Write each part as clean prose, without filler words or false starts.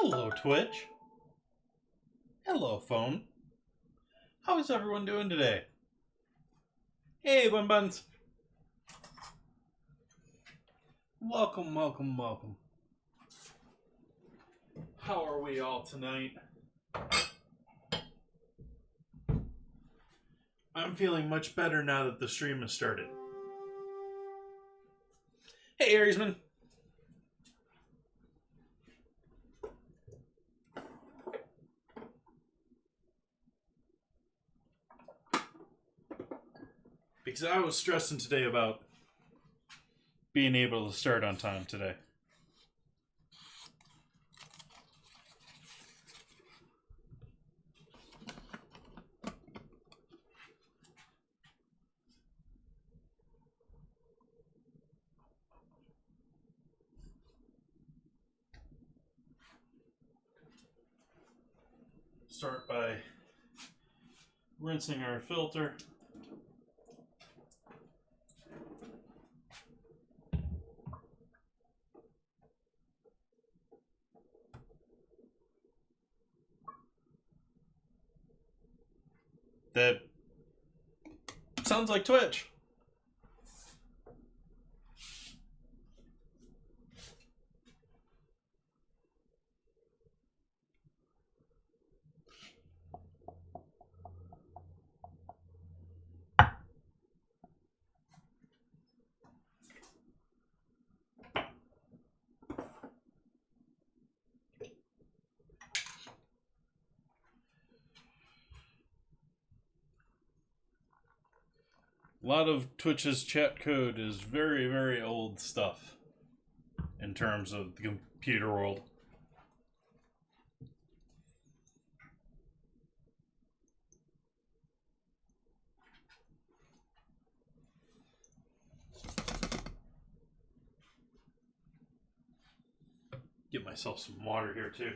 Hello, Twitch. Hello, phone. How is everyone doing today? Hey, Bun Buns. Welcome, welcome, welcome. How are we all tonight? I'm feeling much better now that the stream has started. Hey, Ariesman. Because I was stressing today about being able to start on time today. Start by rinsing our filter. That sounds like Twitch. A lot of Twitch's chat code is very, very old stuff in terms of the computer world. Get myself some water here too.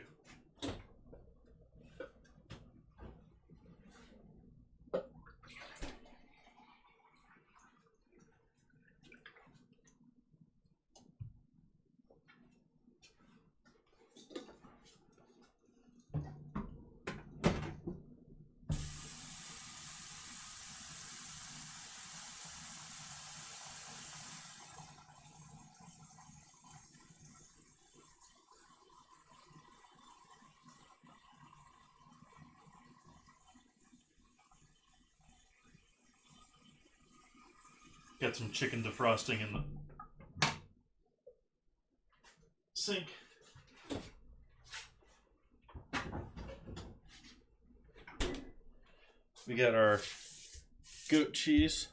Got some chicken defrosting in the sink. We got our goat cheese.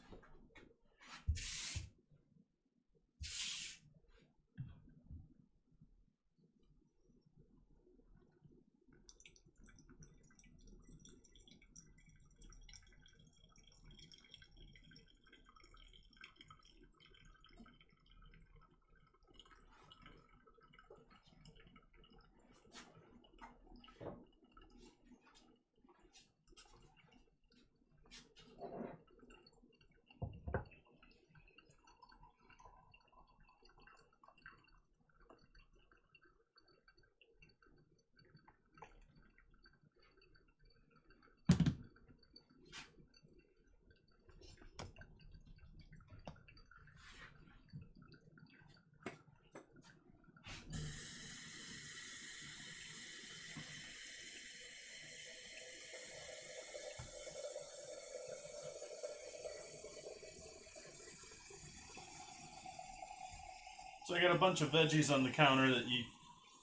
So I got a bunch of veggies on the counter that you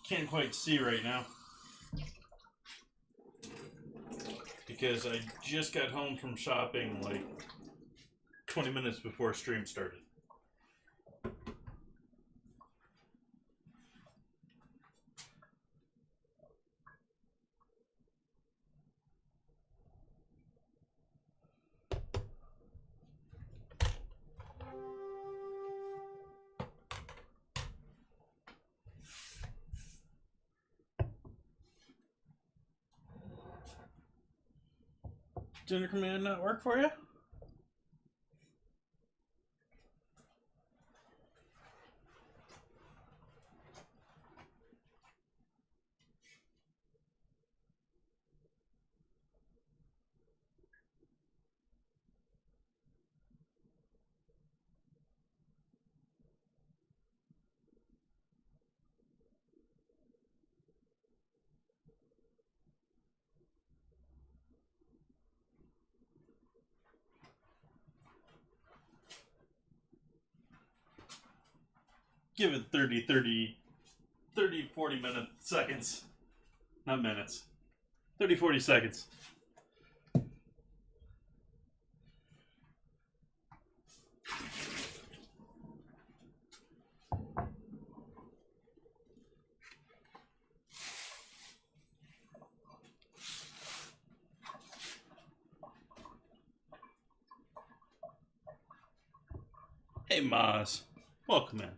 can't quite see right now. Because I just got home from shopping like 20 minutes before stream started. Dinner command not work for you? give it 40 seconds. Not minutes. 30, 40 seconds. Hey, Maz. Welcome in.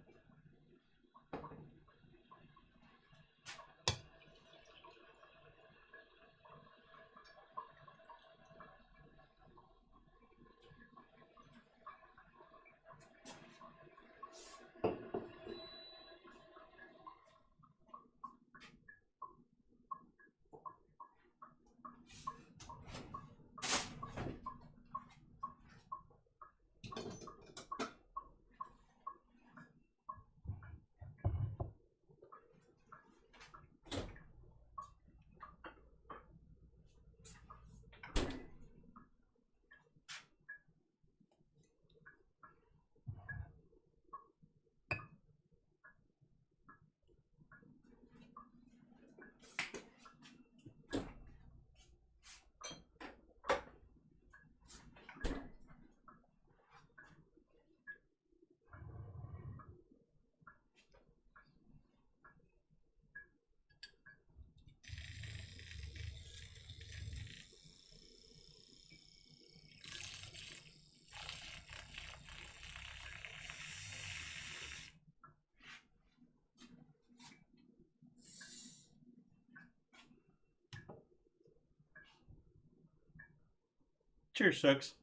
Cheers, Shucks.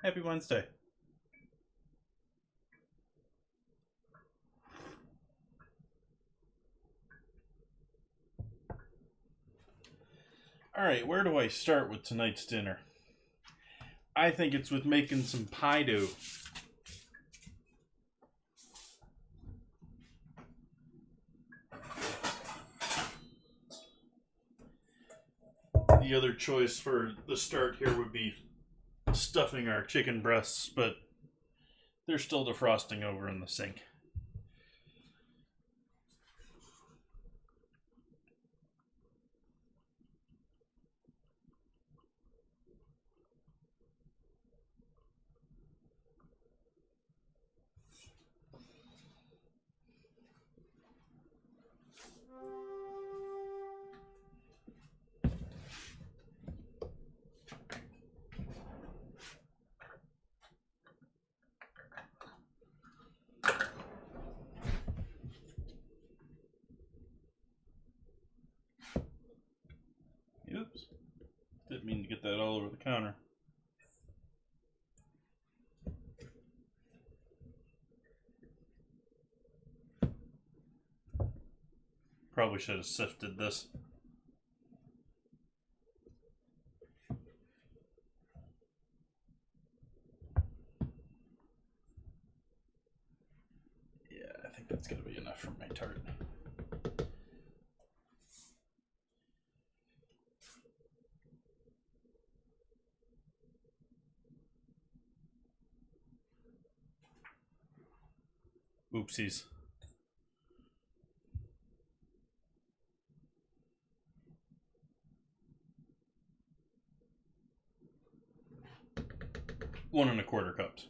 Happy Wednesday. Alright, where do I start with tonight's dinner? I think it's with making some pie dough. The other choice for the start here would be stuffing our chicken breasts, but they're still defrosting over in the sink. Oops. Didn't mean to get that all over the counter. Probably should have sifted this. Yeah, I think that's going to be enough for my tart. Oopsies. One and a quarter cups.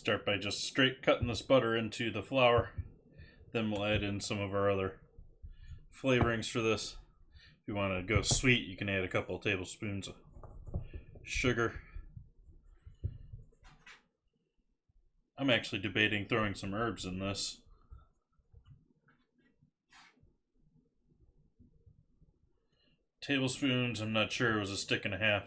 Start by just straight cutting this butter into the flour. Then we'll add in some of our other flavorings for this. If you want to go sweet, you can add a couple of tablespoons of sugar. I'm actually debating throwing some herbs in this. Tablespoons, I'm not sure, it was a stick and a half.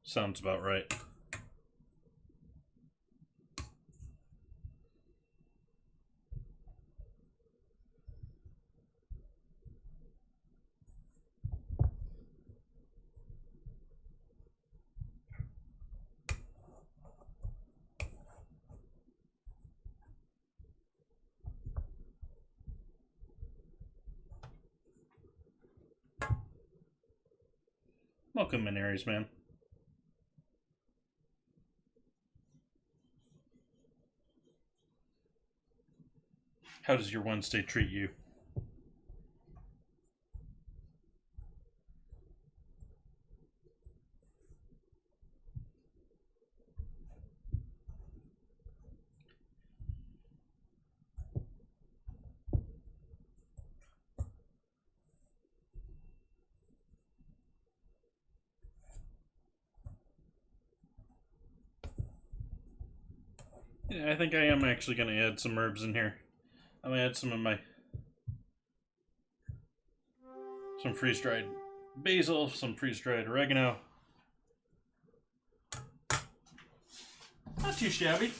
Sounds about right. Welcome in, Aries man. How does your Wednesday treat you? Yeah, I think I am actually going to add some herbs in here. I'm going to add some freeze-dried basil, some freeze-dried oregano. Not too shabby.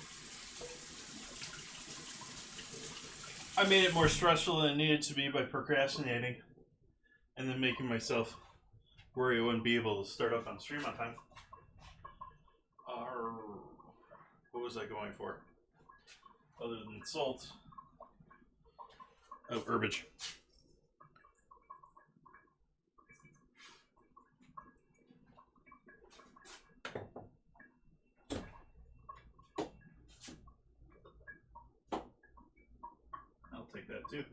I made it more stressful than it needed to be by procrastinating and then making myself worry I wouldn't be able to start up on stream on time. What was I going for? Other than salt. Oh, herbage. I'll take that too.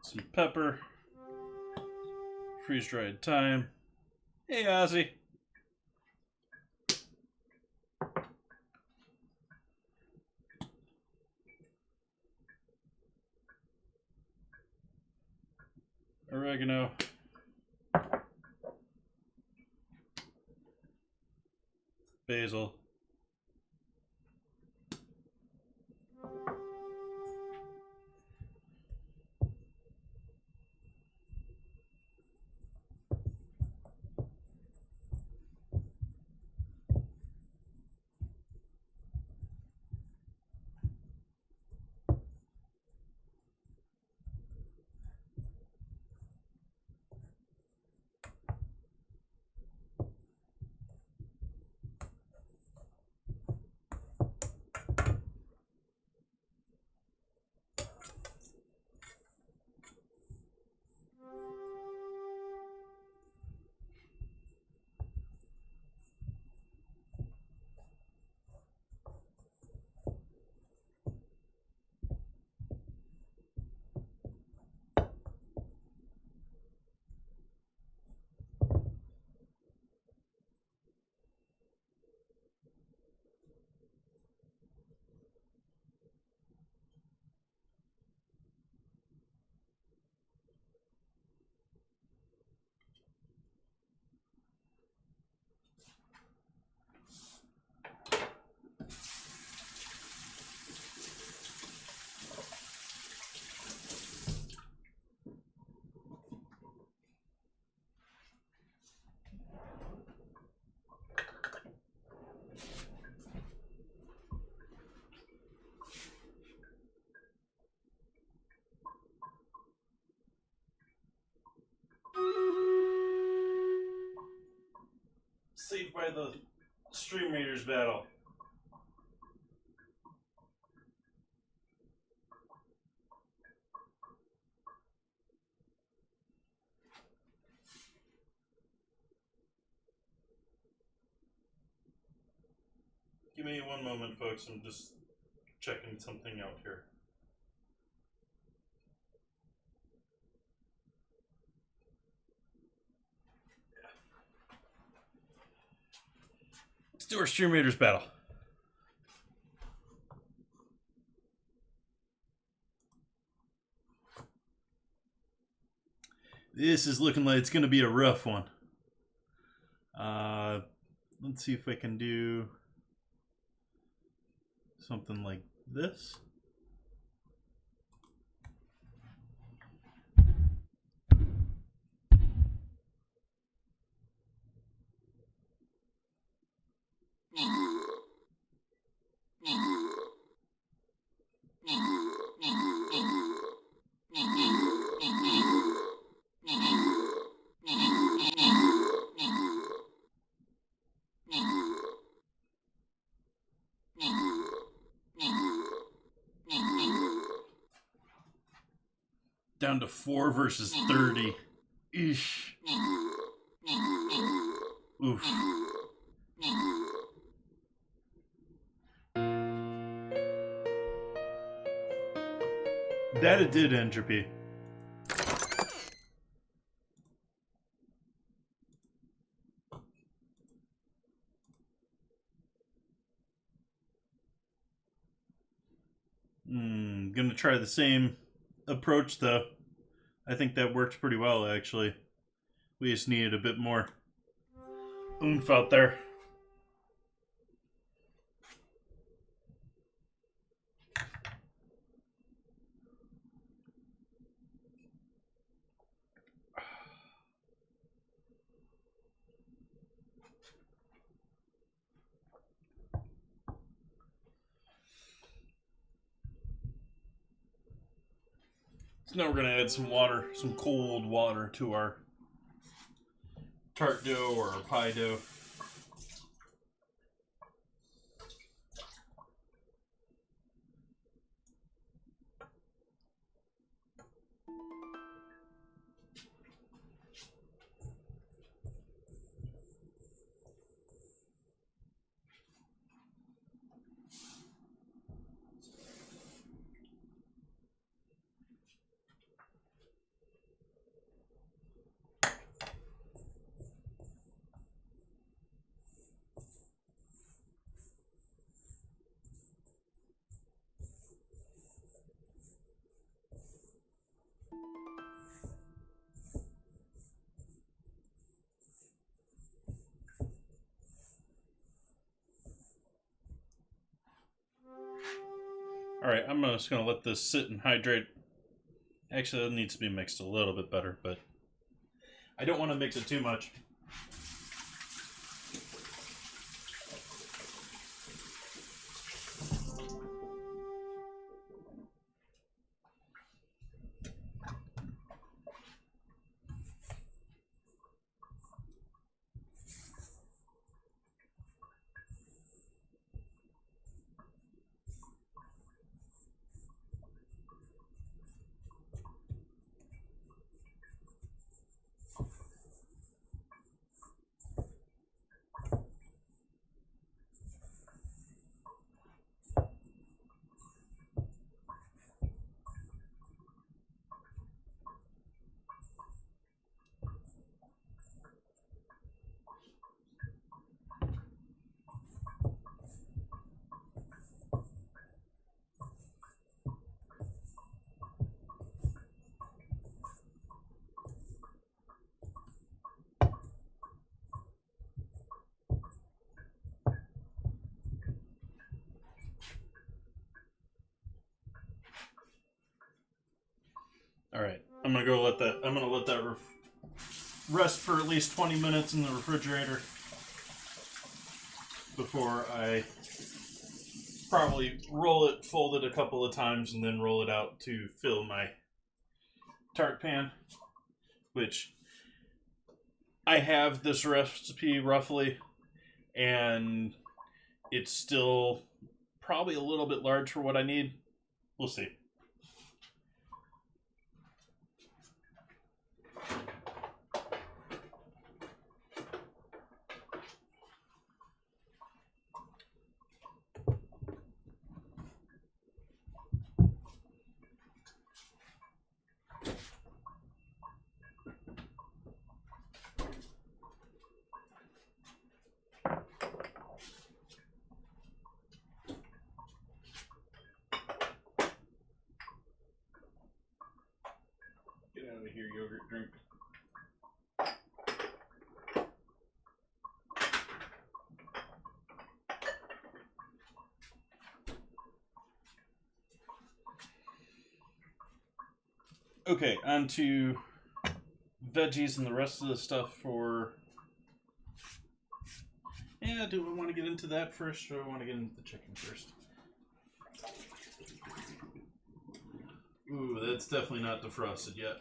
Some pepper, freeze-dried thyme. Hey, Ozzy. Oregano. Basil. Saved by the Stream Raiders battle. Give me one moment, folks. I'm just checking something out here. Let's do our Stream Raiders battle. This is looking like it's going to be a rough one. Let's see if I can do something like this. Down to 4 versus 30. Eesh. Oof. That it did, Entropy. Gonna try the same approach though. I think that worked pretty well actually. We just needed a bit more oomph out there. So now we're going to add some water, some cold water to our tart dough or our pie dough. Alright, I'm just going to let this sit and hydrate. Actually, it needs to be mixed a little bit better, but I don't want to mix it too much. All right, I'm gonna let that rest for at least 20 minutes in the refrigerator before I probably roll it, fold it a couple of times, and then roll it out to fill my tart pan, which I have this recipe roughly, and it's still probably a little bit large for what I need. We'll see. drink. Okay, on to veggies and the rest of the stuff for... Yeah, do we want to get into that first, or do I want to get into the chicken first? Ooh, that's definitely not defrosted yet.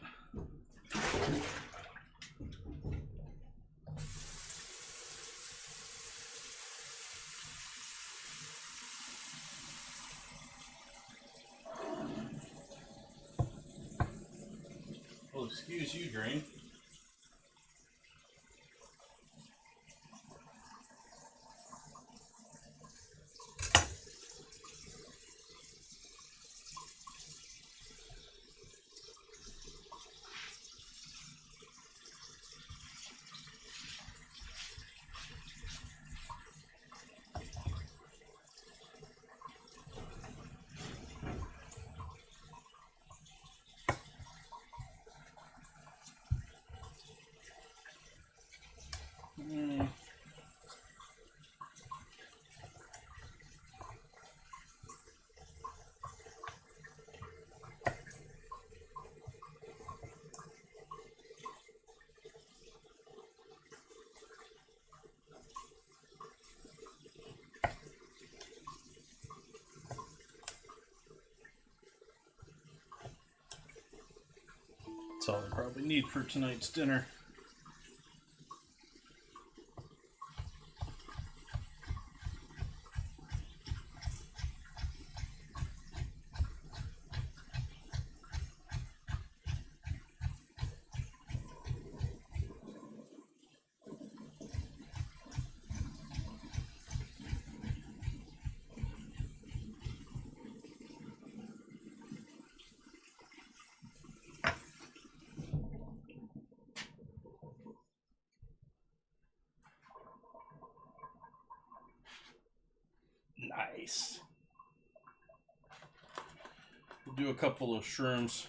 Well, excuse you, Drain. That's all I probably need for tonight's dinner. Nice. We'll do a couple of shrooms.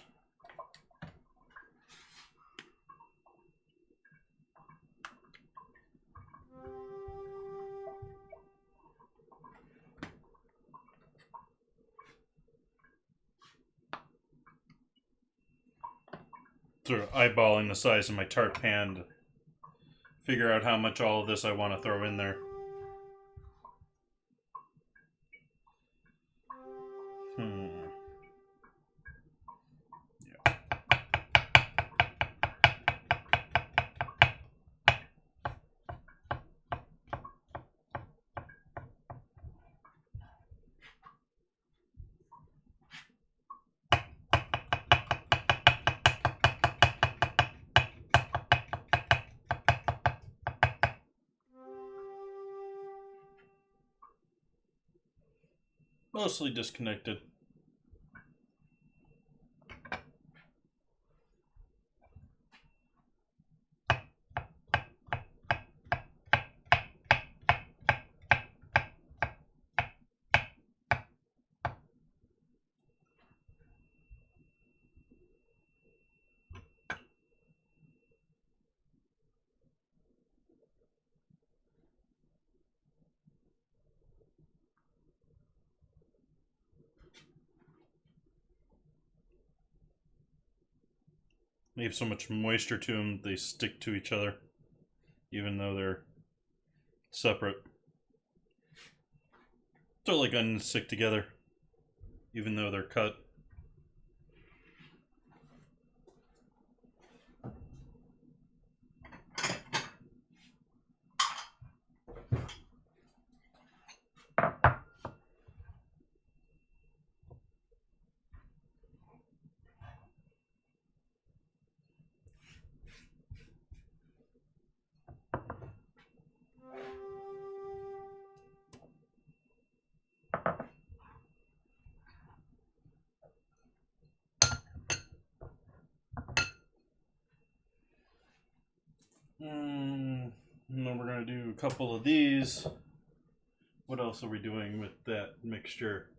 Sort of eyeballing the size of my tart pan to figure out how much all of this I want to throw in there. Yeah. Mostly disconnected. They have so much moisture to them, they stick to each other, even though they're separate. So like onions stick together, even though they're cut. And then we're going to do a couple of these. What else are we doing with that mixture?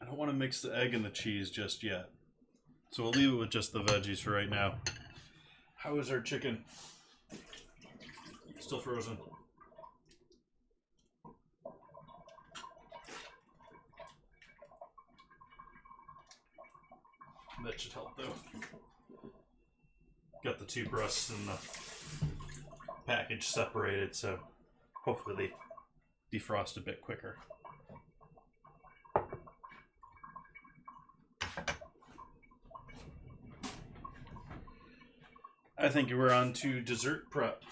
I don't want to mix the egg and the cheese just yet. So we'll leave it with just the veggies for right now. How is our chicken? Still frozen. That should help though. Got the two breasts and the package separated, so hopefully they defrost a bit quicker. I think we're on to dessert prep.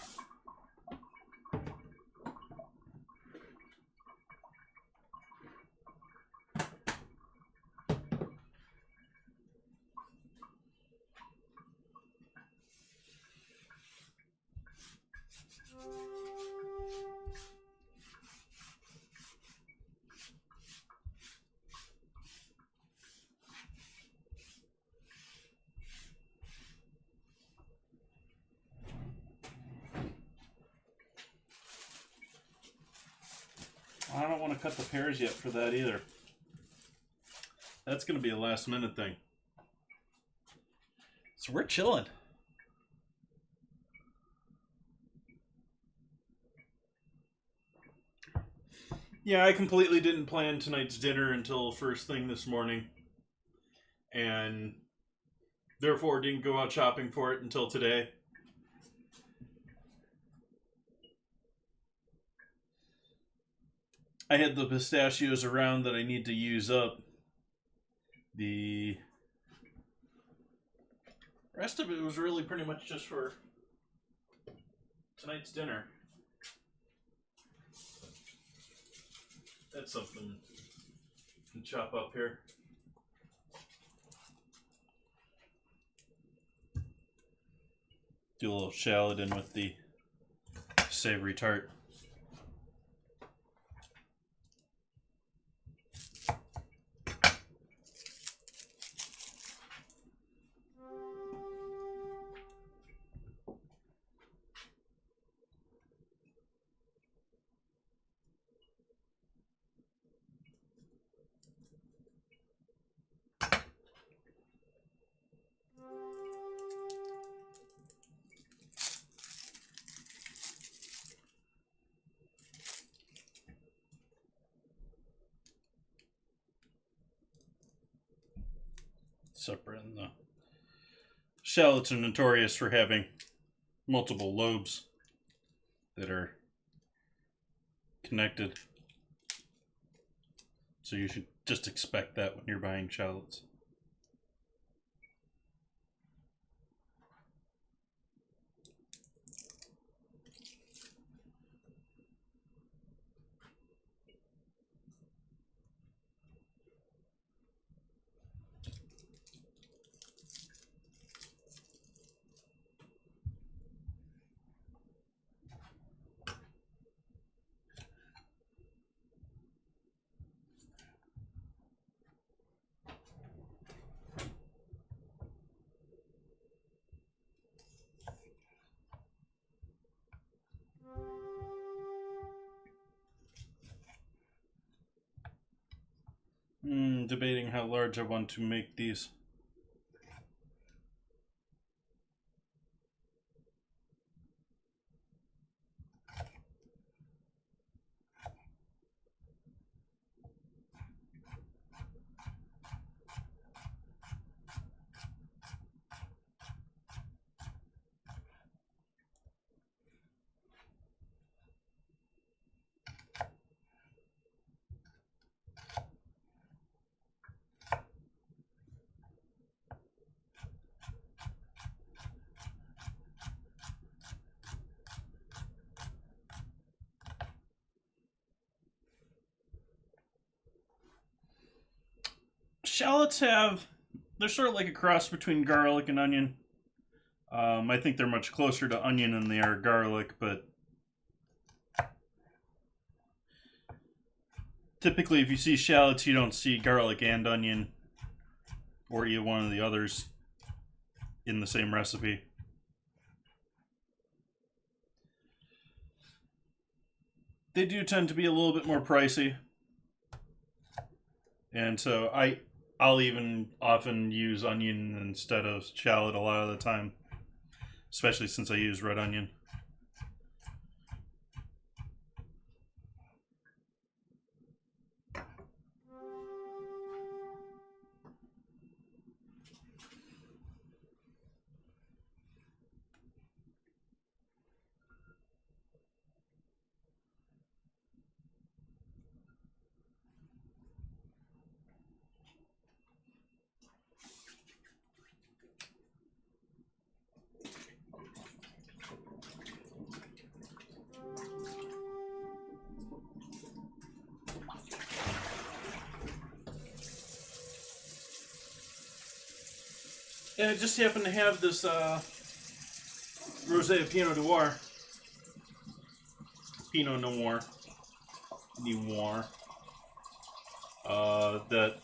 I don't want to cut the pears yet for that either. That's going to be a last minute thing. So we're chilling. Yeah, I completely didn't plan tonight's dinner until first thing this morning. And therefore didn't go out shopping for it until today. I had the pistachios around that I need to use up. The rest of it was really pretty much just for tonight's dinner. That's something you can chop up here. Do a little shallot in with the savory tart. Separate. And the shallots are notorious for having multiple lobes that are connected. So you should just expect that when you're buying shallots. Debating how large I want to make these. Shallots they're sort of like a cross between garlic and onion. I think they're much closer to onion than they are garlic, but typically if you see shallots, you don't see garlic and onion or either one of the others in the same recipe. They do tend to be a little bit more pricey. And so I'll even often use onion instead of shallot a lot of the time, especially since I use red onion. And I just happen to have this Rosé Pinot Noir. Pinot Noir. That,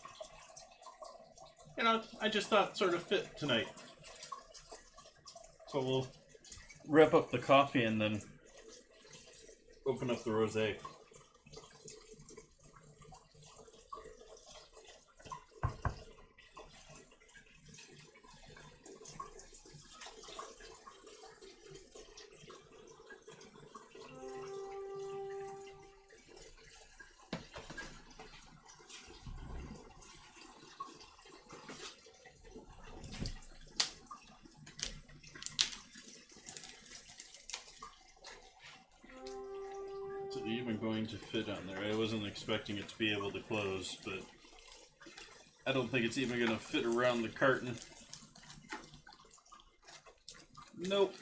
I just thought sort of fit tonight. So we'll wrap up the coffee and then open up the rosé. Is it even going to fit on there? I wasn't expecting it to be able to close, but I don't think it's even going to fit around the carton. Nope.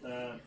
That.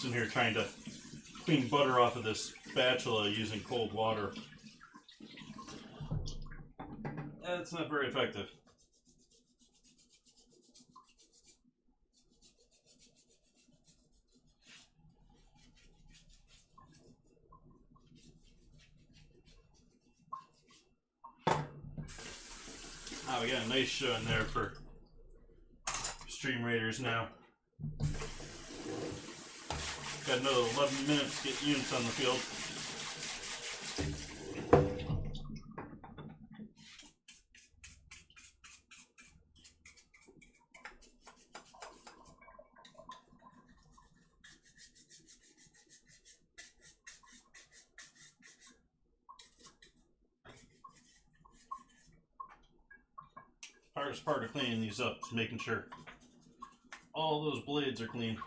In here trying to clean butter off of this spatula using cold water. That's not very effective. Oh, we got a nice show in there for Stream Raiders now. Got another 11 minutes to get units on the field. Hardest part of cleaning these up is making sure all those blades are clean.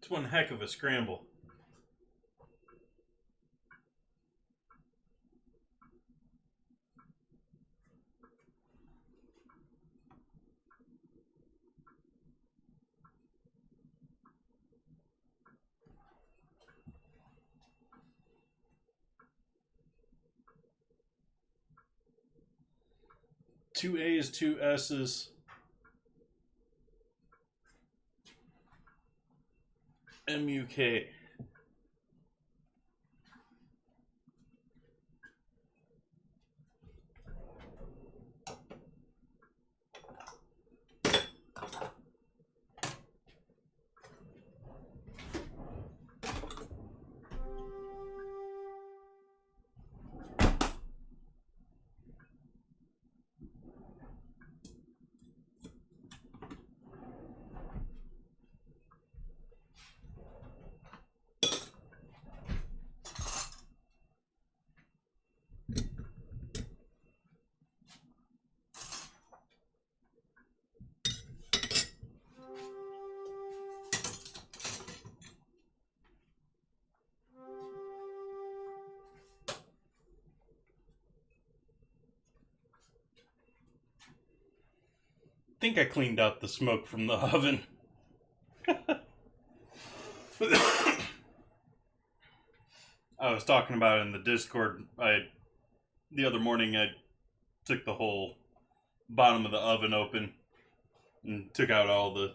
It's one heck of a scramble. Two A's, two S's. MUK. I think I cleaned out the smoke from the oven. I was talking about it in the Discord. The other morning I took the whole bottom of the oven open and took out all the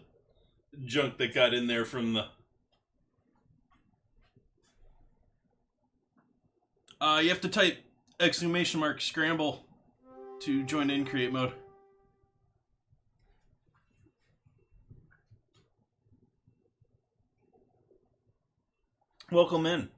junk that got in there from the... you have to type !scramble to join in create mode. Welcome in.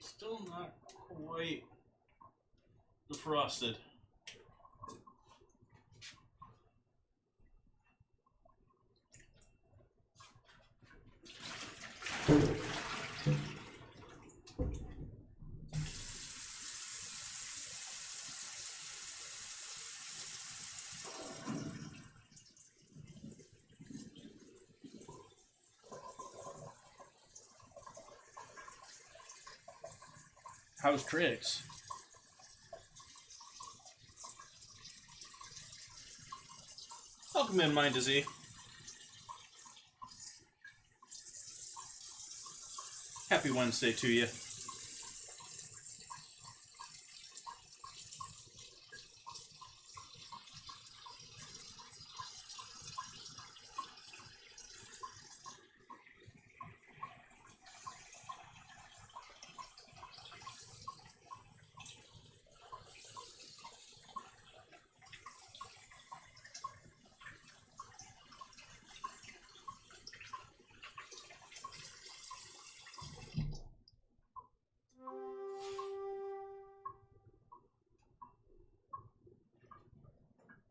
Still not quite defrosted. How's tricks? Welcome in, Mind Disease. Happy Wednesday to you.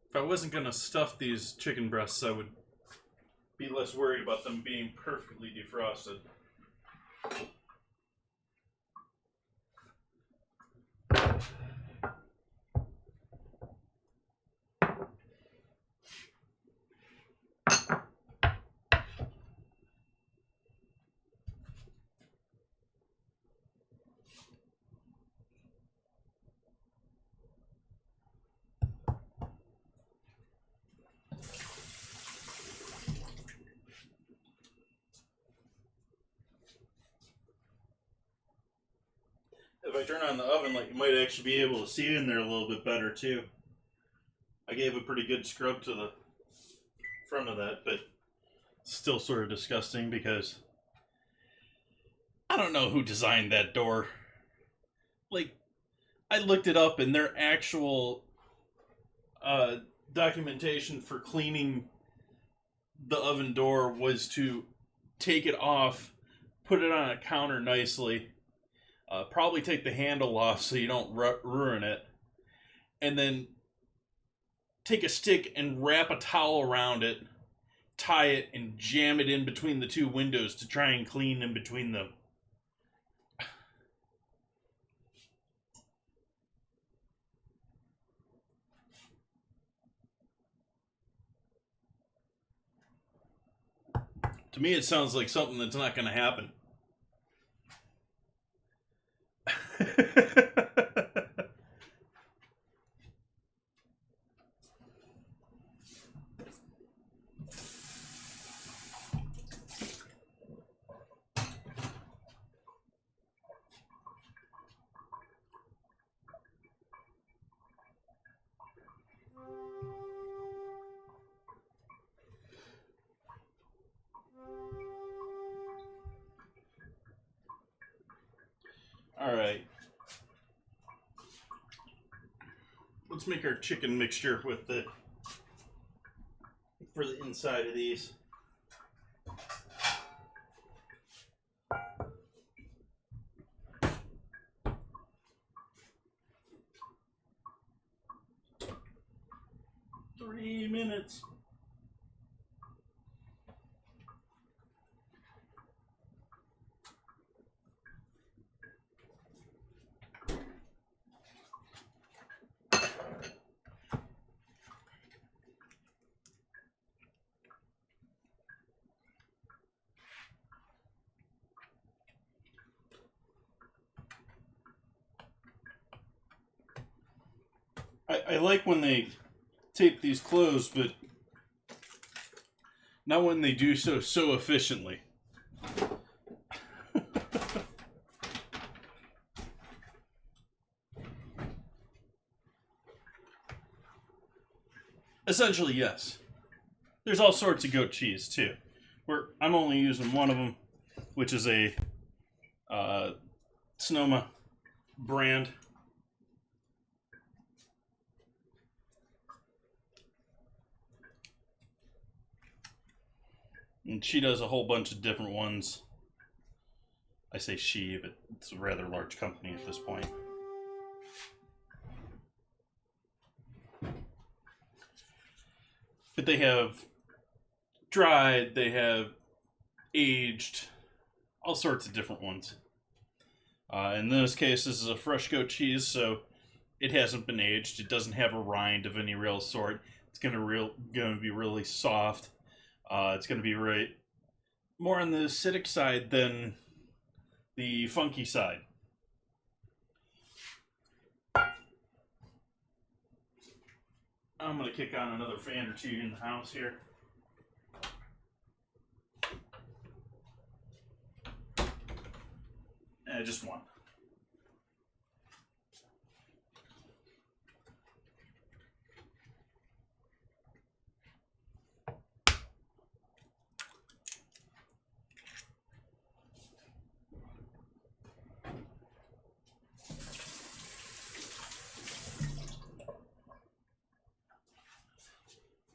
If I wasn't going to stuff these chicken breasts, I would be less worried about them being perfectly defrosted. If I turn on the oven light, you might actually be able to see in there a little bit better too. I gave a pretty good scrub to the front of that, but still sort of disgusting because I don't know who designed that door. Like, I looked it up and their actual documentation for cleaning the oven door was to take it off, put it on a counter nicely, probably take the handle off so you don't ruin it, and then take a stick and wrap a towel around it, tie it, and jam it in between the two windows to try and clean in between them. To me, it sounds like something that's not going to happen. All right. Let's make our chicken mixture with the for the inside of these. Three minutes. I like when they tape these closed, but not when they do so efficiently. Essentially, yes. There's all sorts of goat cheese too. I'm only using one of them, which is a Sonoma brand. And she does a whole bunch of different ones. I say she, but it's a rather large company at this point. But they have dried, they have aged, all sorts of different ones. In this case, this is a fresh goat cheese, so it hasn't been aged. It doesn't have a rind of any real sort. It's gonna be really soft. It's going to be more on the acidic side than the funky side. I'm going to kick on another fan or two in the house here. Just one.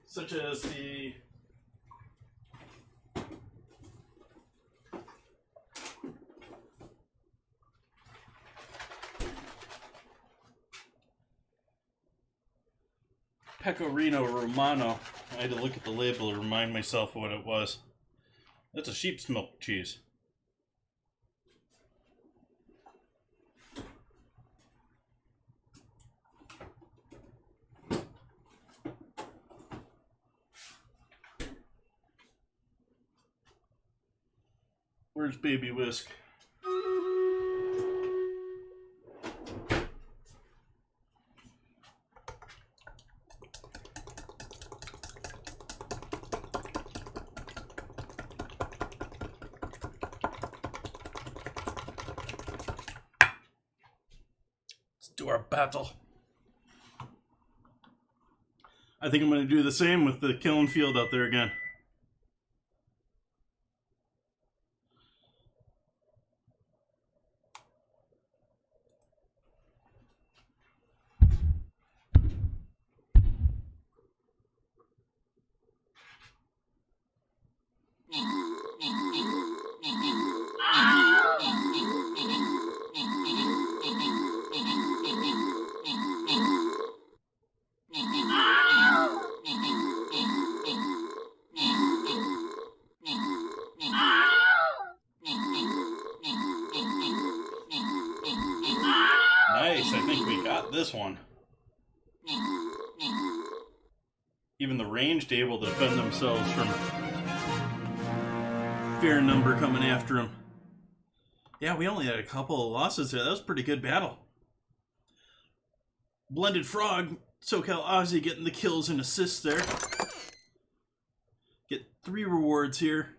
Such as the Pecorino Romano. I had to look at the label to remind myself what it was. That's a sheep's milk cheese. Where's Baby Whisk? Let's do our battle. I think I'm going to do the same with the kiln field out there again. Nice, I think we got this one. Even the ranged able to defend themselves from fair number coming after him. Yeah, we only had a couple of losses there. That was a pretty good battle. Blended Frog, SoCal Ozzy getting the kills and assists there. Get 3 rewards here.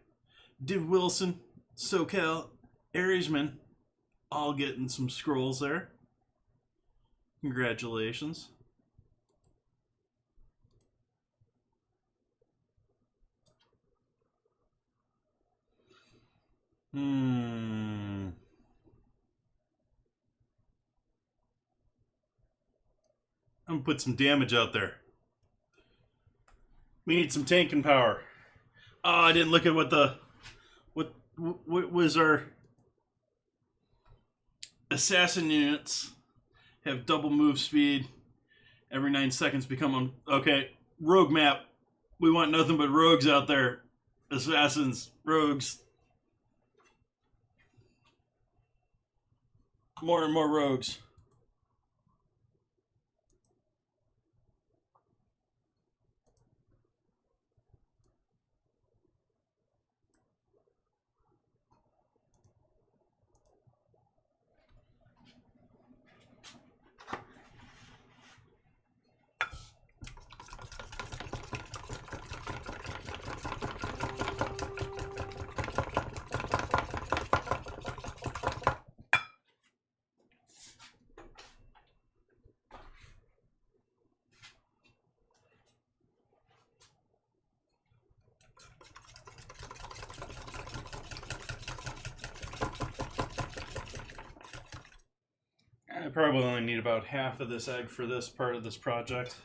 Div Wilson, SoCal, Ariesman, all getting some scrolls there. Congratulations. I'm gonna put some damage out there. We need some tanking power. Oh, I didn't look at what was our assassin units have double move speed. Every 9 seconds become okay. Rogue map. We want nothing but rogues out there. Assassins, rogues. More and more rogues. I probably only need about half of this egg for this part of this project.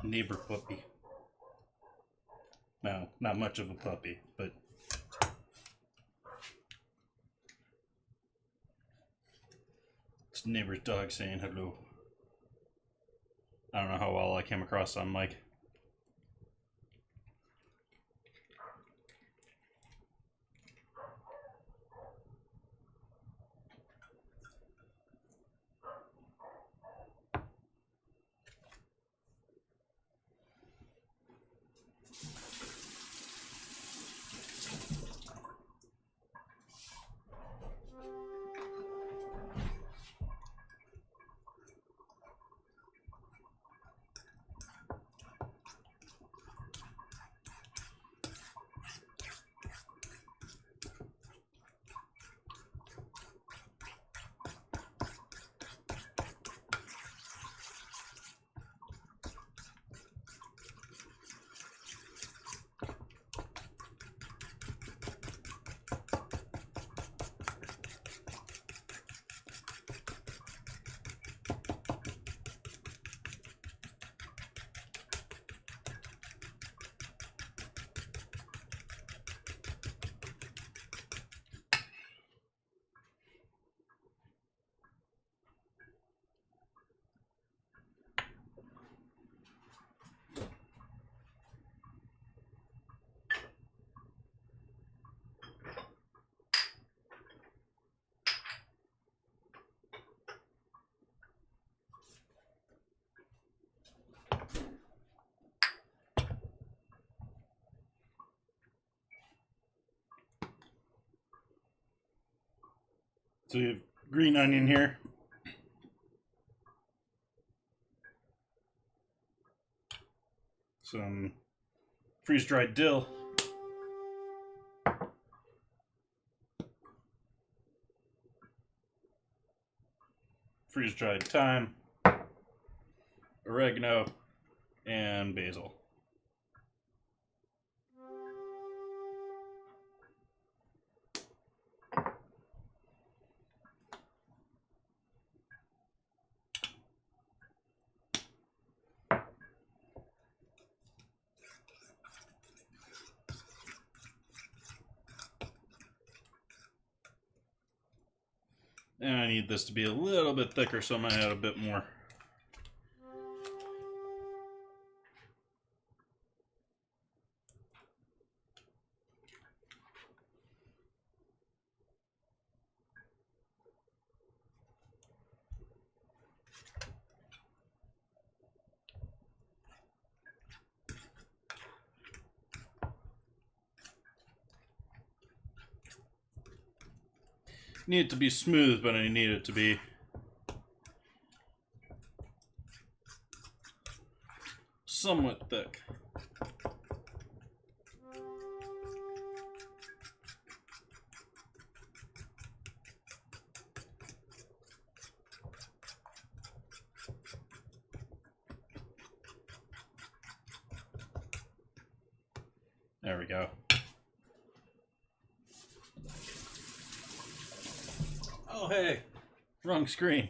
Neighbor puppy. No, not much of a puppy, but it's the neighbor's dog saying hello. I don't know how well I came across on mic. So you have green onion here. Some freeze-dried dill. Freeze-dried thyme. Oregano. And basil. And I need this to be a little bit thicker, so I'm going to add a bit more. Need it to be smooth, but I need it to be somewhat thick. There we go. Oh, hey, wrong screen.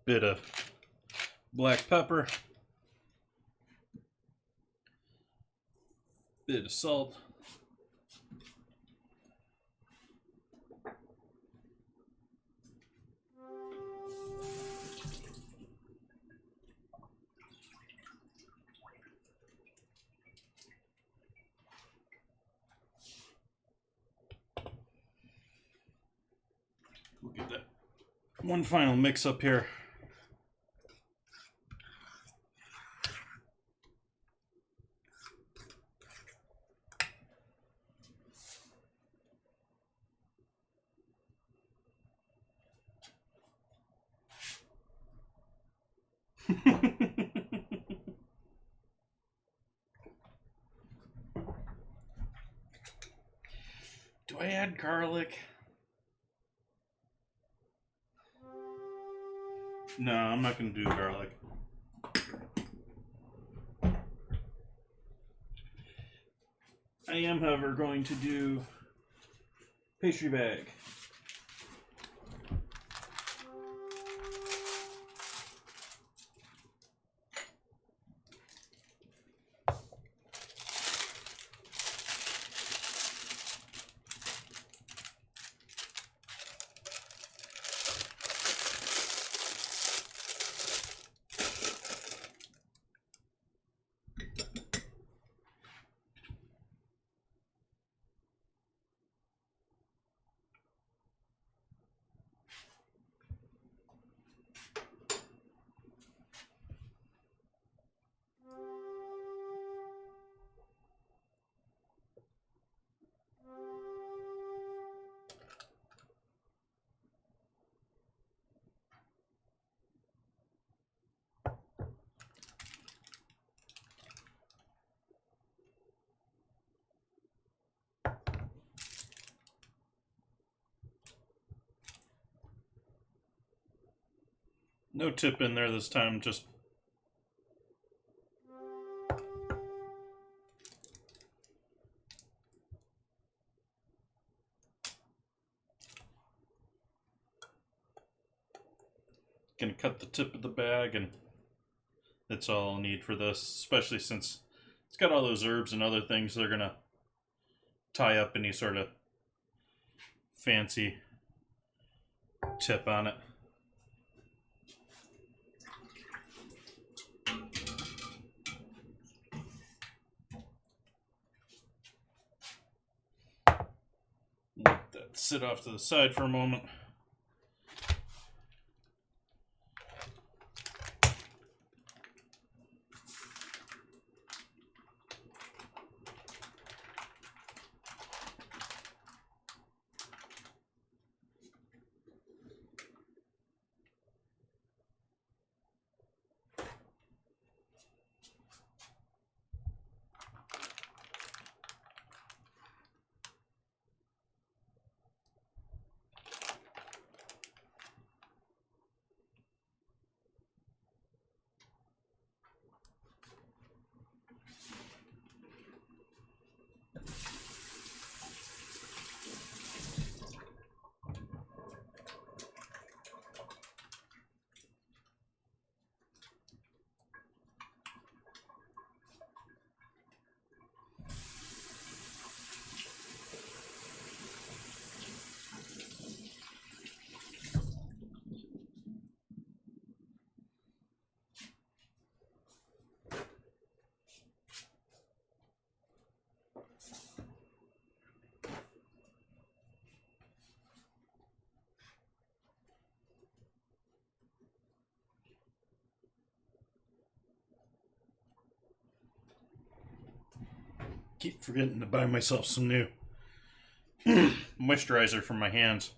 Bit of black pepper. Bit of salt. We'll get that one final mix up here. Do I add garlic? No, I'm not going to do garlic. I am, however, going to do pastry bag. No tip in there this time, just gonna cut the tip of the bag, and that's all I'll need for this, especially since it's got all those herbs and other things that are gonna tie up any sort of fancy tip on it. Let that sit off to the side for a moment. Keep forgetting to buy myself some new moisturizer for my hands.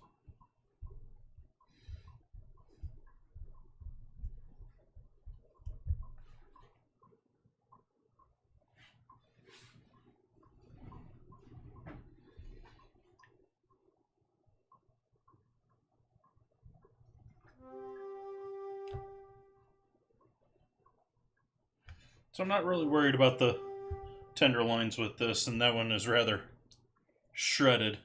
So I'm not really worried about the tenderloins with this, and that one is rather shredded.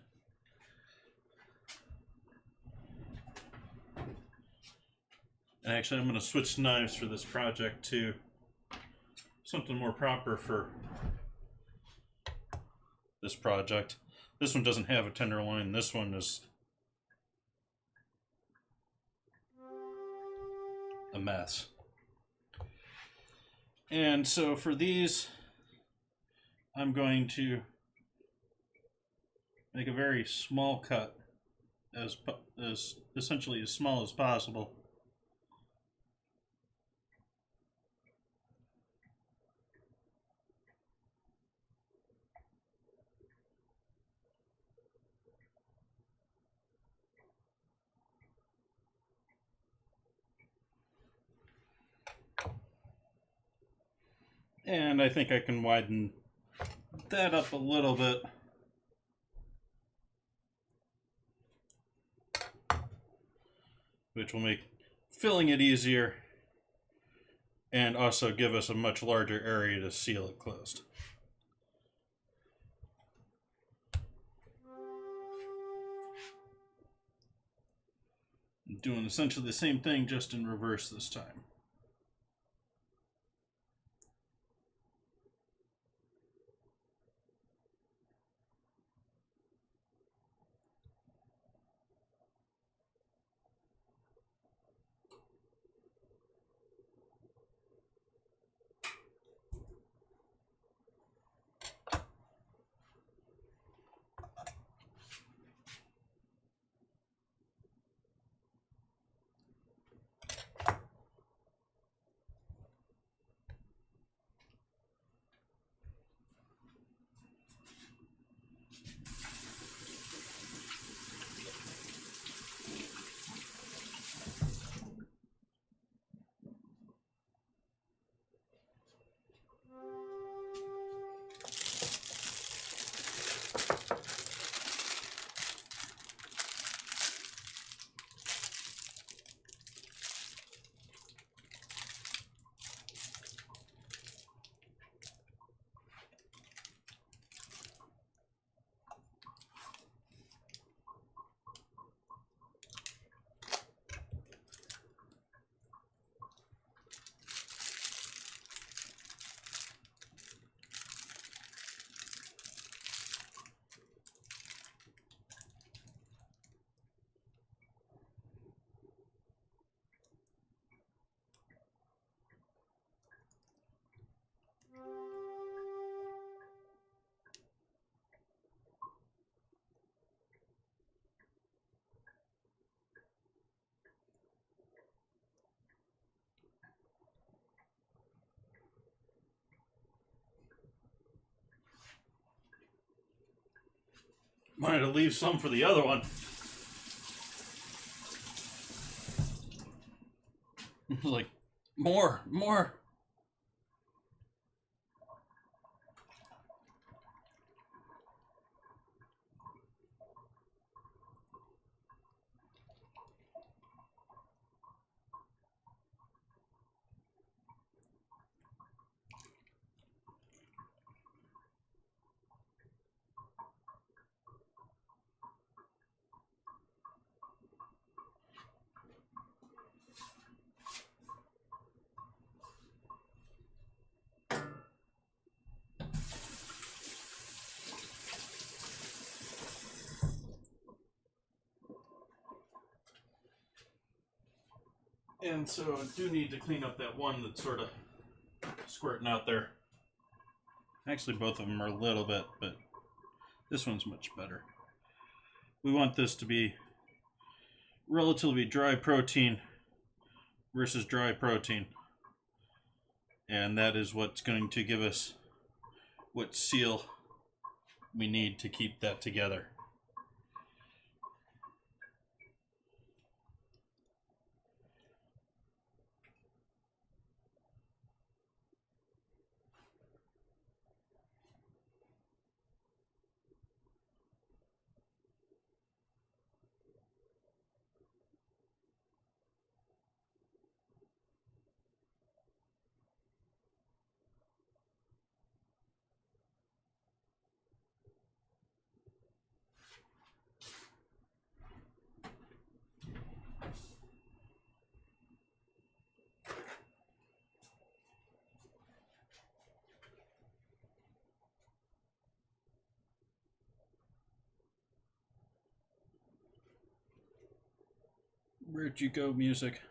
And actually, I'm going to switch knives for this project to something more proper for this project. This one doesn't have a tenderloin. This one is a mess. And so for these, I'm going to make a very small cut, as essentially as small as possible. And I think I can widen that up a little bit. Which will make filling it easier and also give us a much larger area to seal it closed. I'm doing essentially the same thing, just in reverse this time. Wanted to leave some for the other one. It was like, more. And so I do need to clean up that one that's sort of squirting out there. Actually, both of them are a little bit, but this one's much better. We want this to be relatively dry protein versus dry protein. And that is what's going to give us what seal we need to keep that together. Where'd you go, music?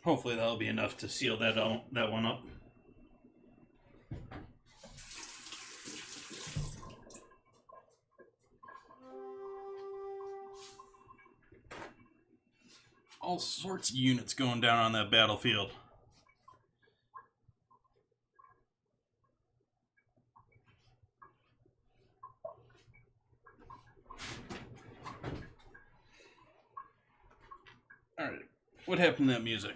Hopefully that'll be enough to seal that one up. All sorts of units going down on that battlefield. Alright, what happened to that music?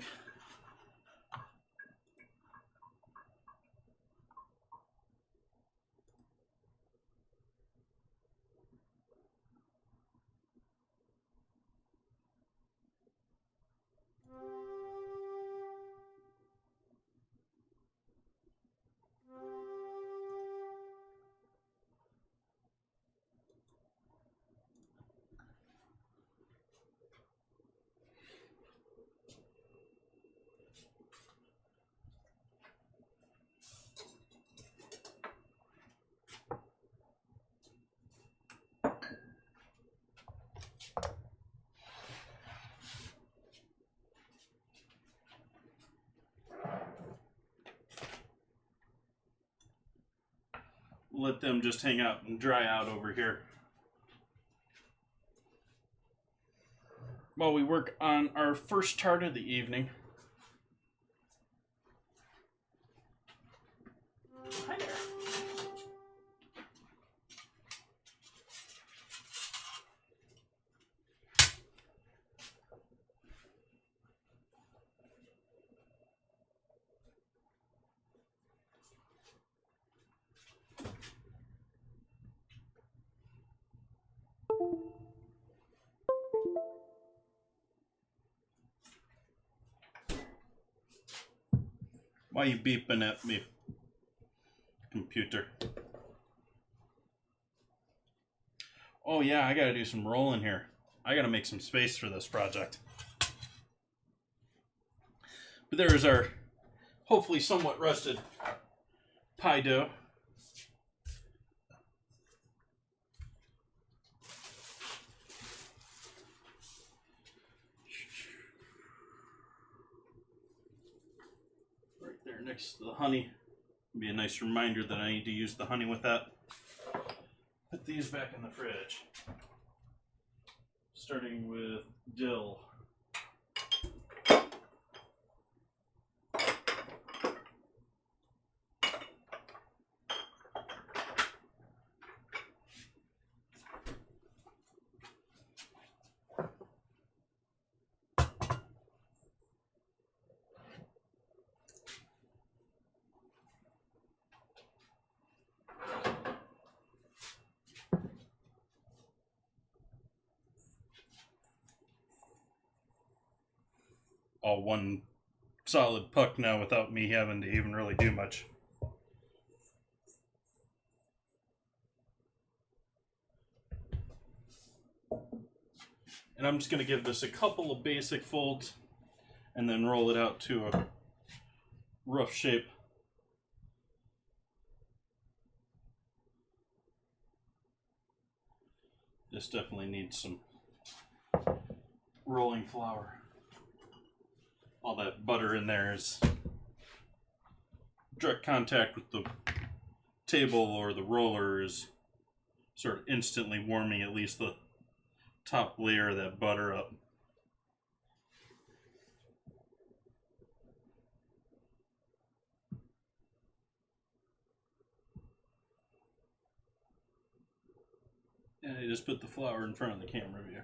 Let them just hang out and dry out over here while we work on our first chart of the evening. Hi there. Why are you beeping at me, computer? Oh yeah, I gotta do some rolling here. I gotta make some space for this project. But there is our hopefully somewhat rusted pie dough. Right there next to the honey. Be a nice reminder that I need to use the honey with that. Put these back in the fridge. Starting with dill. All one solid puck now without me having to even really do much. And I'm just going to give this a couple of basic folds and then roll it out to a rough shape. This definitely needs some rolling flour. All that butter in there is direct contact with the table or the roller is sort of instantly warming at least the top layer of that butter up. And I just put the flour in front of the camera view.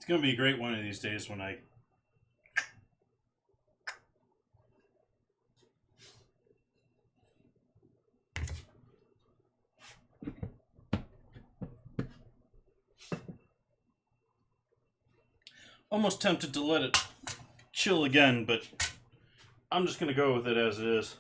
It's going to be a great one of these days when I almost tempted to let it chill again, but I'm just going to go with it as it is.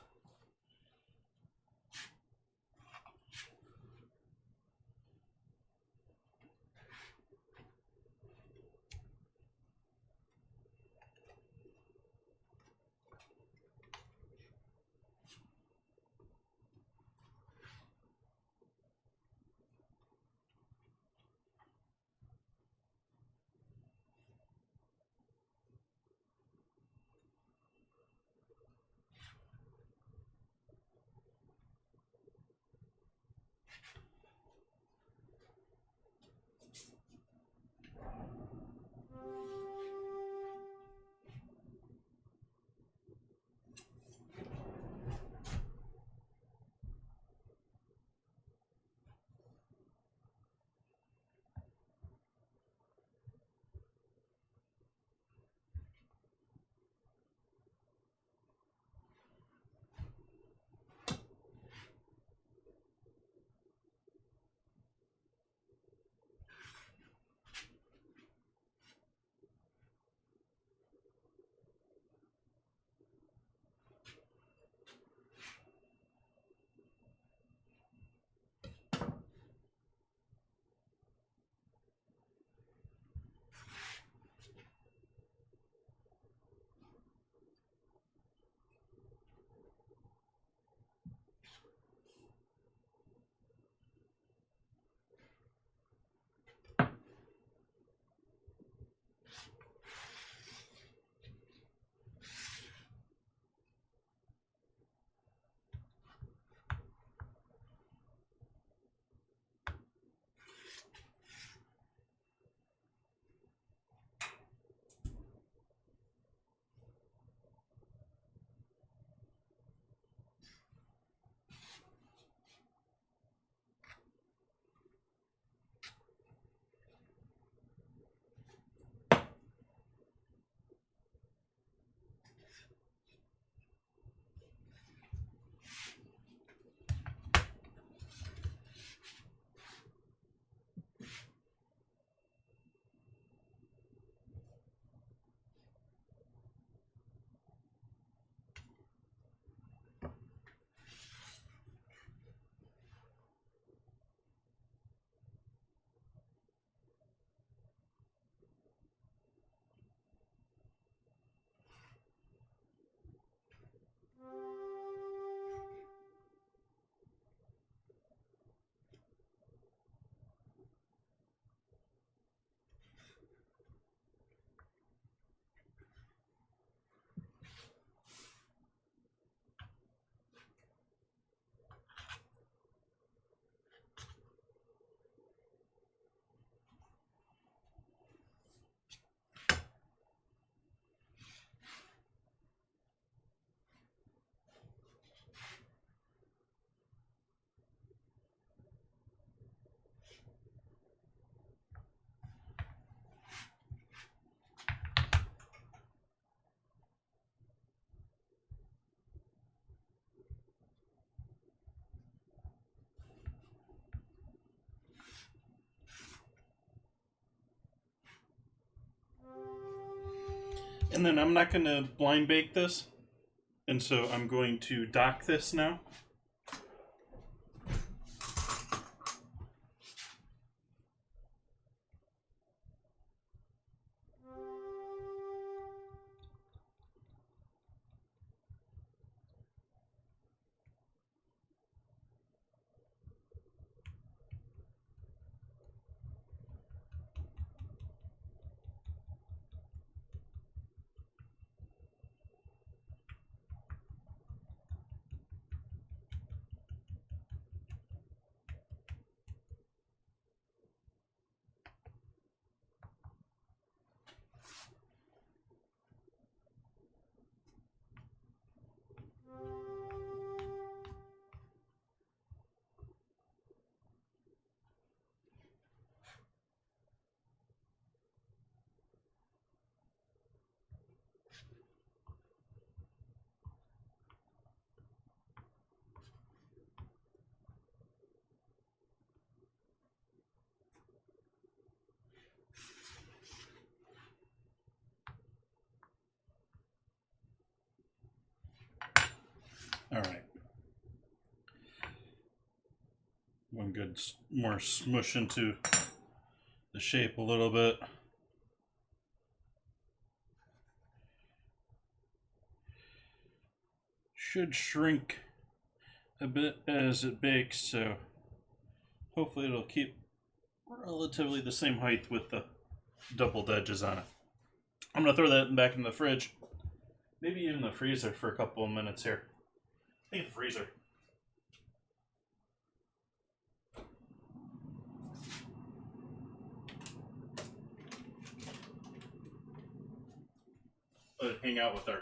And then I'm not going to blind bake this. And so I'm going to dock this now. All right. One good more smush into the shape a little bit. Should shrink a bit as it bakes, so hopefully it'll keep relatively the same height with the doubled edges on it. I'm going to throw that back in the fridge, maybe even the freezer for a couple of minutes here. I think the freezer. Let it hang out with our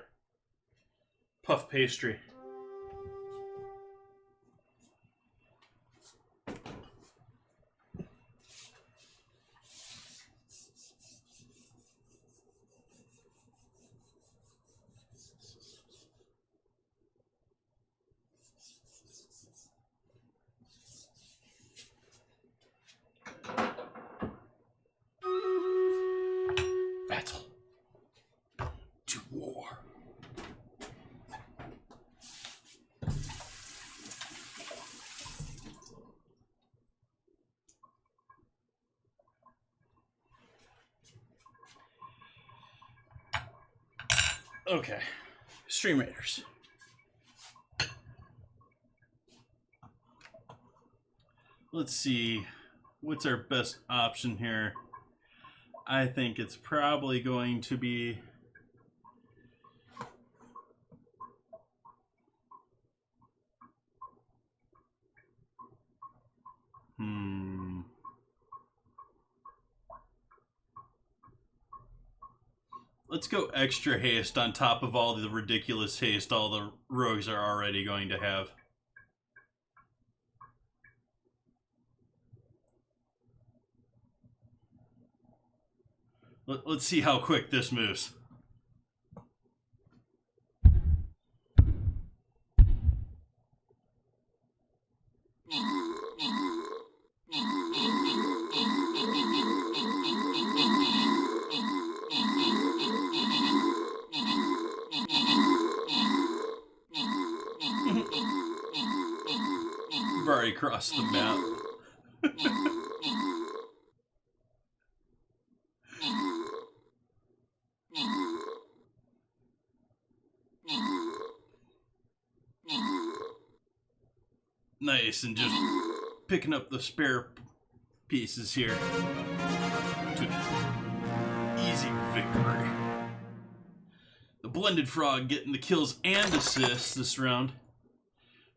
puff pastry. Battle to war. Okay, Stream Raiders. Let's see, what's our best option here? I think it's probably going to be let's go extra haste on top of all the ridiculous haste all the rogues are already going to have. Let's see how quick this moves. We've already crossed the map. Nice, and just picking up the spare pieces here to easy victory. The Blended Frog getting the kills and assists this round.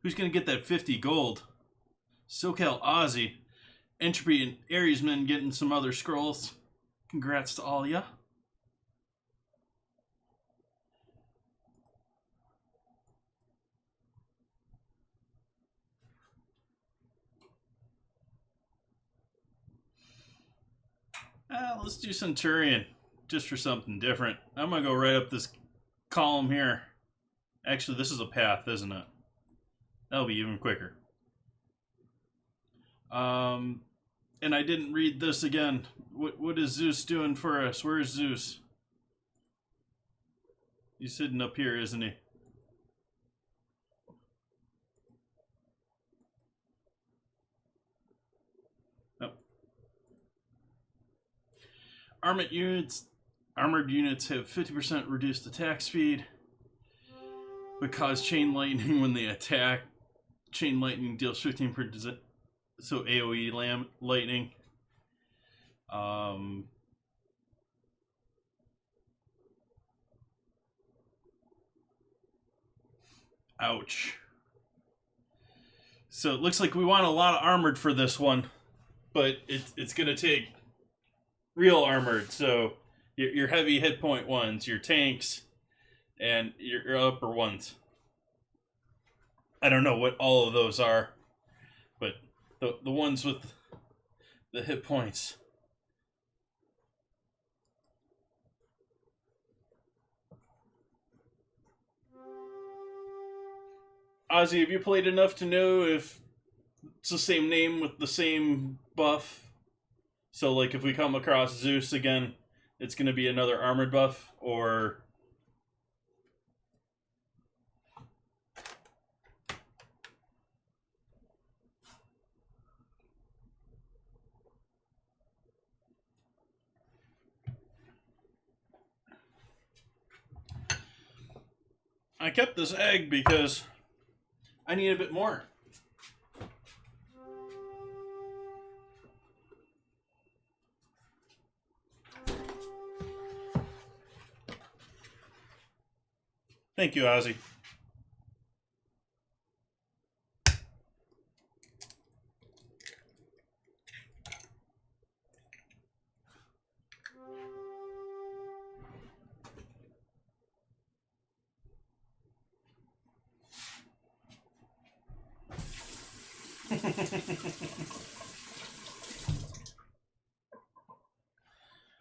Who's going to get that 50 gold? SoCal Aussie. Entropy and Ariesman getting some other scrolls. Congrats to all ya. Let's do Centurion, just for something different. I'm going to go right up this column here. Actually, this is a path, isn't it? That'll be even quicker. And I didn't read this again. What is Zeus doing for us? Where is Zeus? He's sitting up here, isn't he? Nope. Armored units have 50% reduced attack speed, but cause chain lightning when they attack. Chain lightning deals 15%, so AoE lightning. Ouch. So it looks like we want a lot of armored for this one, but it's going to take real armored. So your heavy hit point ones, your tanks, and your upper ones. I don't know what all of those are, but the ones with the hit points. Ozzy, have you played enough to know if it's the same name with the same buff? So, like, if we come across Zeus again, it's going to be another armored buff, or... I kept this egg because I need a bit more. Thank you, Ozzy.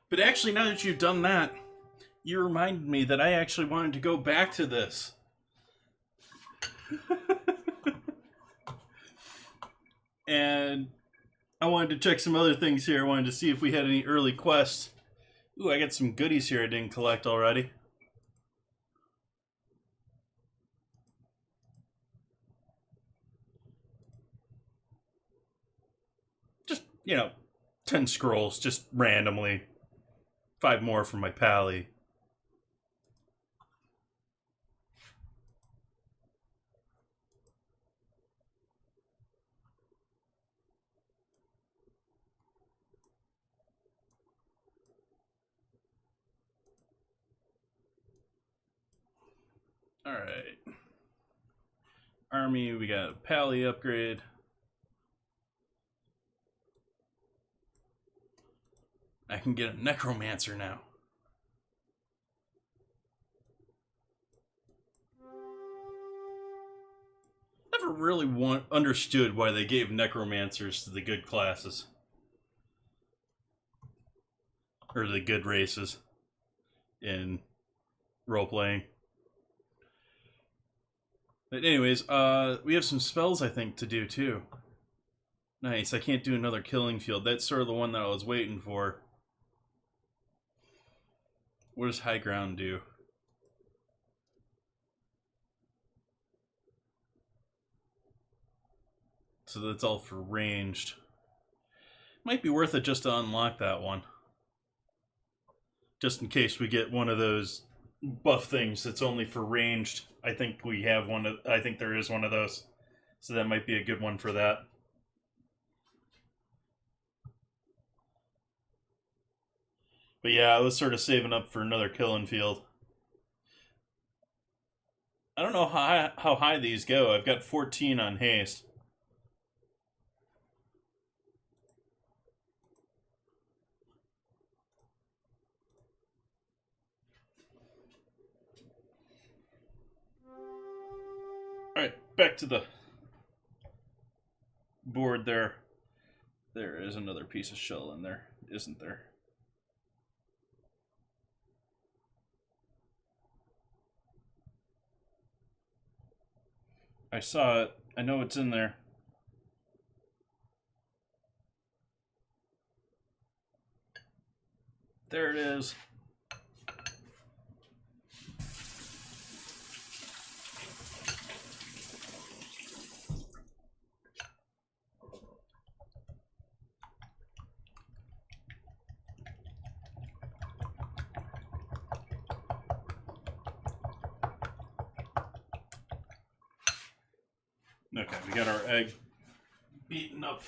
But actually, now that you've done that, you reminded me that I actually wanted to go back to this. And I wanted to check some other things here. I wanted to see if we had any early quests. Ooh, I got some goodies here I didn't collect already. Just, 10 scrolls, just randomly. 5 more from my pally. Alright. Army, we got a pally upgrade. I can get a necromancer now. Never really understood why they gave necromancers to the good classes. Or the good races in role-playing. But anyways, we have some spells, I think, to do, too. Nice, I can't do another killing field. That's sort of the one that I was waiting for. What does high ground do? So that's all for ranged. Might be worth it just to unlock that one. Just in case we get one of those buff things that's only for ranged. I think we have one. I think there is one of those. So that might be a good one for that. But yeah, I was sort of saving up for another killing field. I don't know how high these go. I've got 14 on haste. Alright, back to the board there. There is another piece of shell in there, isn't there? I saw it. I know it's in there. There it is. Okay, we got our egg beaten up.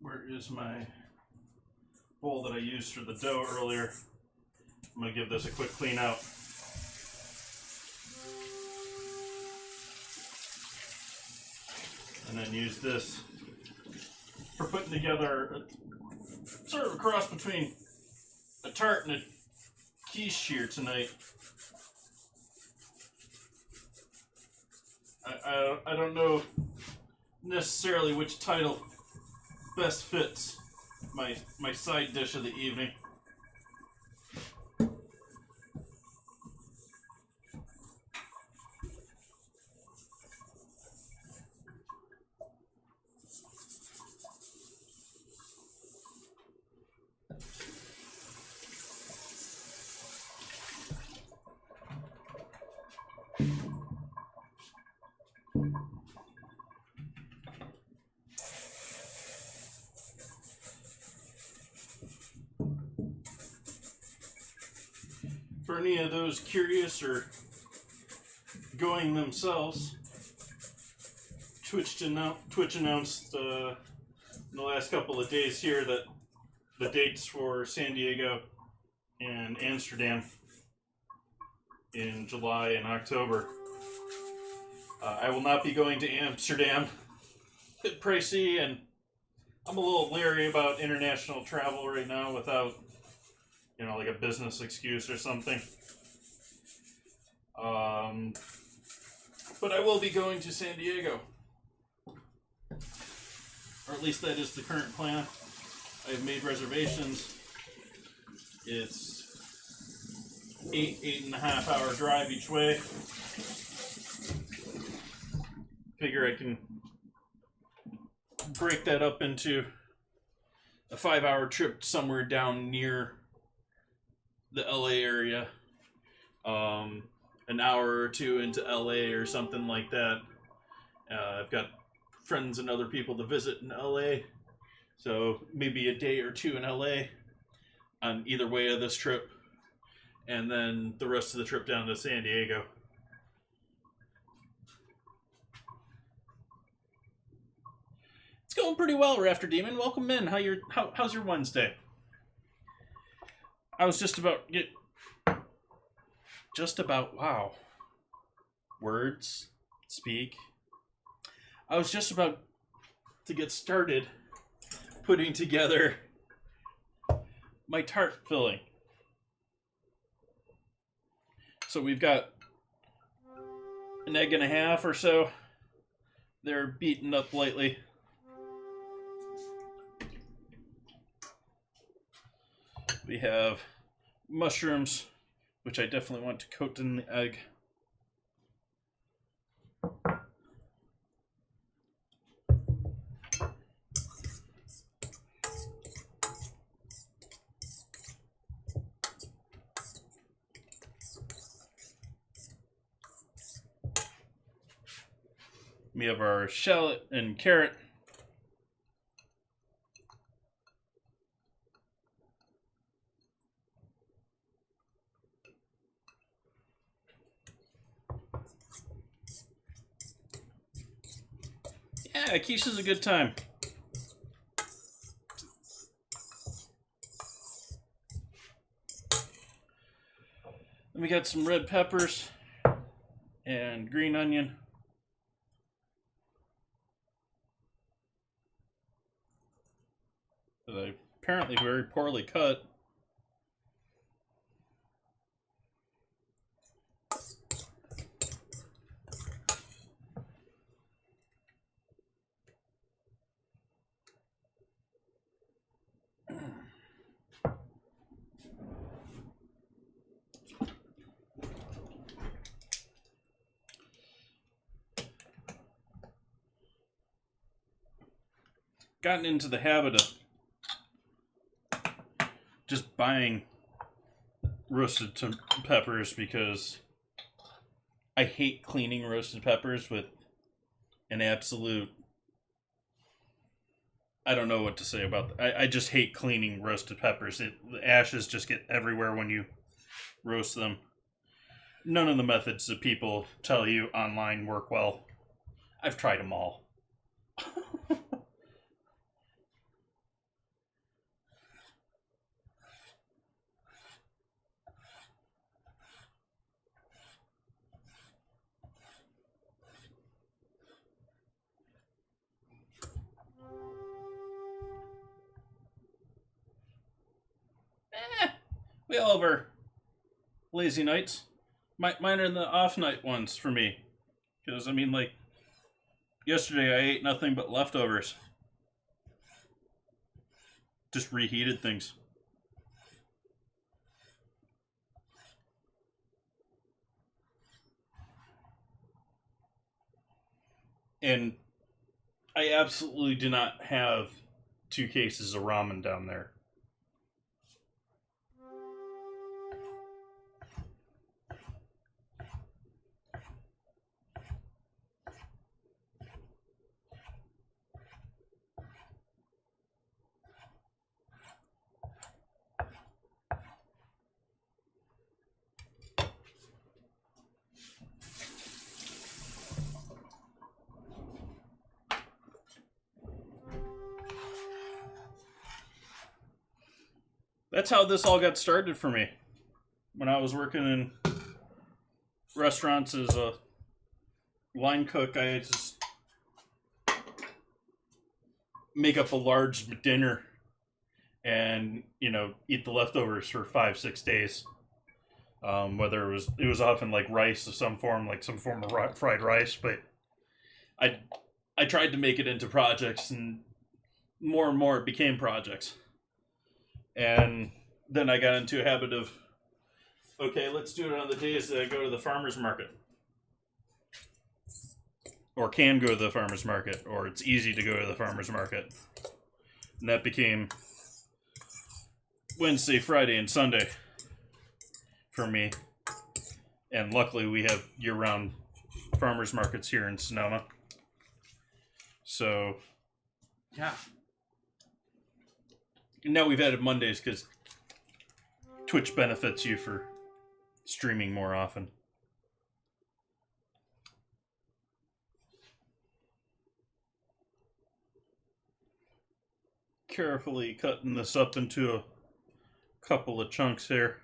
Where is my bowl that I used for the dough earlier? I'm going to give this a quick clean out. And then use this for putting together sort of a cross between a tart and a quiche here tonight. I don't know necessarily which title best fits my side dish of the evening. For any of those curious or going themselves, Twitch announced in the last couple of days here that the dates for San Diego and Amsterdam in July and October. I will not be going to Amsterdam. Bit pricey, and I'm a little leery about international travel right now without, you know, like a business excuse or something. But I will be going to San Diego. Or at least that is the current plan. I have made reservations. It's 8.5 hour drive each way. Figure I can break that up into a 5-hour trip somewhere down near the LA area. An hour or two into LA or something like that. I've got friends and other people to visit in LA, so maybe a day or two in LA on either way of this trip, and then the rest of the trip down to San Diego. It's going pretty well, Rafter Demon. Welcome in. How's your Wednesday? I was wow. Words speak. I was just about to get started putting together my tart filling. So we've got an egg and a half or so. They're beaten up lightly. We have mushrooms, which I definitely want to coat in the egg. We have our shallot and carrot. Yeah, quiche is a good time. Then we got some red peppers and green onion. That apparently very poorly cut. Gotten into the habit of just buying roasted peppers because I hate cleaning roasted peppers with an absolute... I don't know what to say about that. I just hate cleaning roasted peppers. The ashes just get everywhere when you roast them. None of the methods that people tell you online work well. I've tried them all. We all have our lazy nights. Mine are the off night ones for me. Because, I mean, like, yesterday I ate nothing but leftovers. Just reheated things. And I absolutely do not have 2 cases of ramen down there. That's how this all got started for me. When I was working in restaurants as a line cook, I just make up a large dinner and, you know, eat the leftovers for 5-6 days. Whether it was often like rice of some form, like some form of fried rice, but I tried to make it into projects, and more it became projects. And then I got into a habit of, okay, let's do it on the days that I go to the farmer's market. Or can go to the farmer's market, or it's easy to go to the farmer's market. And that became Wednesday, Friday, and Sunday for me. And luckily we have year-round farmer's markets here in Sonoma. So, yeah. Now we've added Mondays because Twitch benefits you for streaming more often. Carefully cutting this up into a couple of chunks here.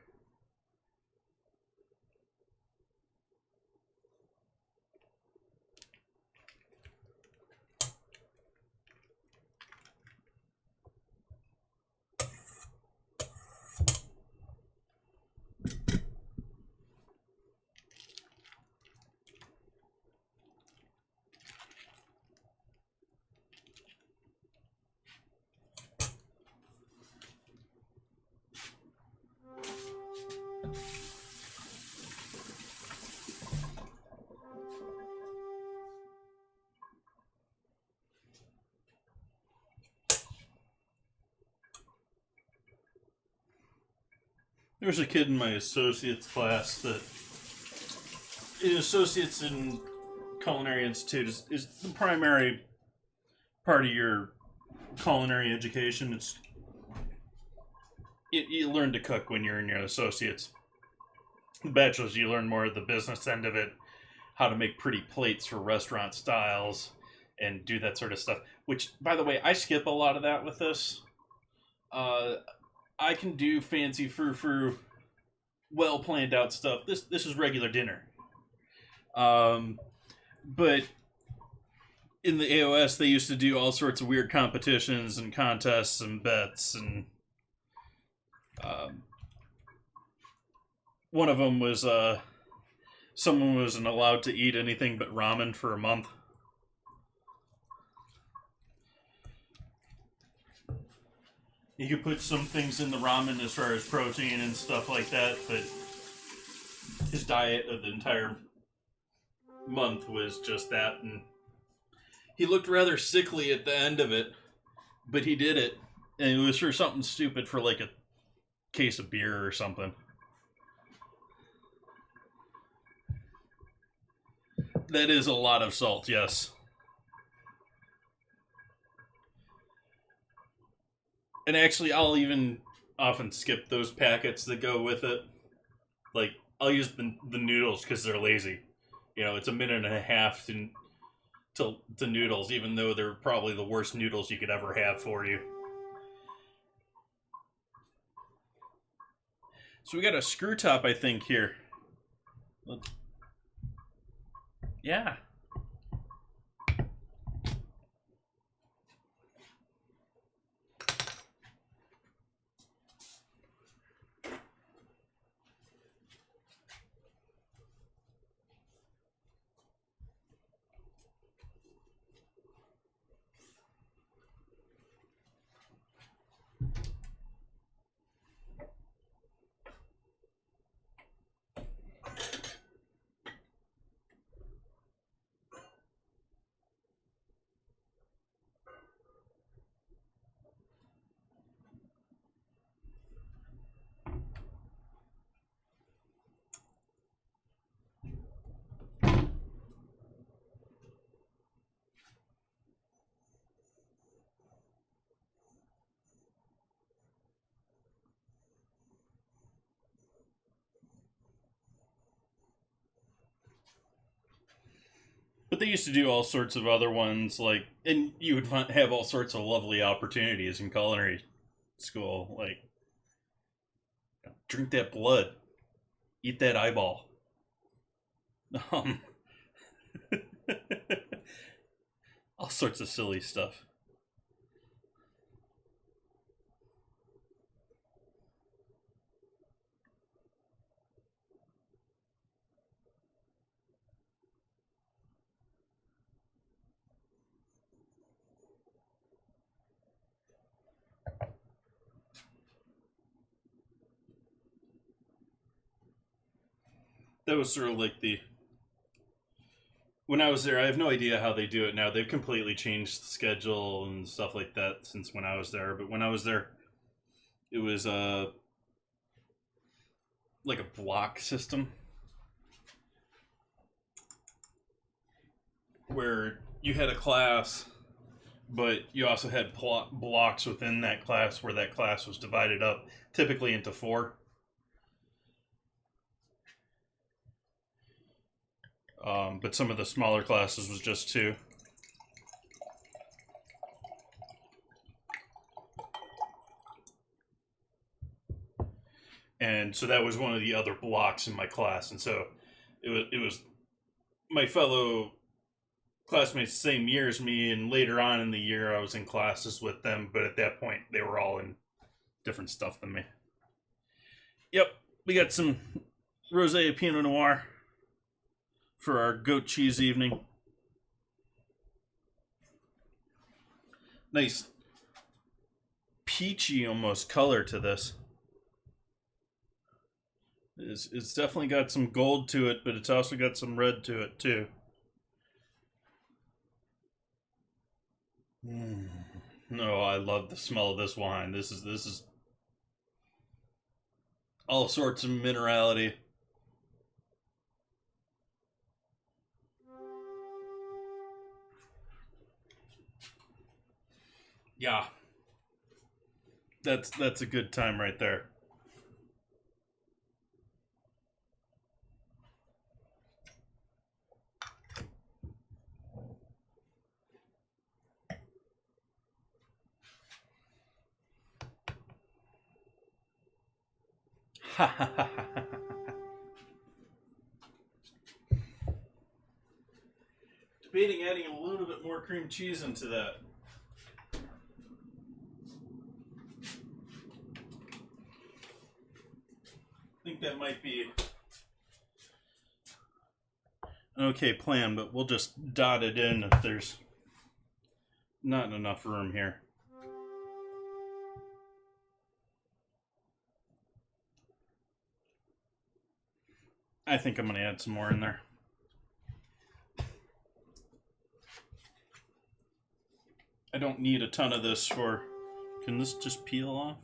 There's a kid in my associates class that associates in Culinary Institute is the primary part of your culinary education. You learn to cook when you're in your associates. The bachelor's, you learn more of the business end of it, how to make pretty plates for restaurant styles, and do that sort of stuff. Which, by the way, I skip a lot of that with this. I can do fancy frou-frou, well planned out stuff. This is regular dinner. But in the AOS, they used to do all sorts of weird competitions and contests and bets, and one of them was someone wasn't allowed to eat anything but ramen for a month. You could put some things in the ramen as far as protein and stuff like that, but his diet of the entire month was just that, and he looked rather sickly at the end of it, but he did it, and it was for something stupid, for like a case of beer or something. That is a lot of salt, yes. And actually, I'll even often skip those packets that go with it. Like, I'll use the noodles because they're lazy. You know, it's a minute and a half to noodles, even though they're probably the worst noodles you could ever have for you. So we got a screw top, I think, here. Yeah. But they used to do all sorts of other ones, like, and you would have all sorts of lovely opportunities in culinary school, like drink that blood, eat that eyeball. Um, all sorts of silly stuff. That was sort of like the when I was there. I have no idea how they do it now. They've completely changed the schedule and stuff like that since when I was there. But when I was there, it was like a block system where you had a class, but you also had blocks within that class where that class was divided up, typically into four. But some of the smaller classes was just two. And so that was one of the other blocks in my class. And so it was my fellow classmates the same year as me, and later on in the year I was in classes with them, but at that point they were all in different stuff than me. Yep, we got some rosé Pinot Noir for our goat cheese evening. Nice peachy almost color to this. It's definitely got some gold to it, but it's also got some red to it too. Mm. No, I love the smell of this wine. This is all sorts of minerality. Yeah, that's a good time right there. Debating adding a little bit more cream cheese into that. I think that might be an okay plan, but we'll just dot it in if there's not enough room here. I think I'm going to add some more in there. I don't need a ton of this for... Can this just peel off?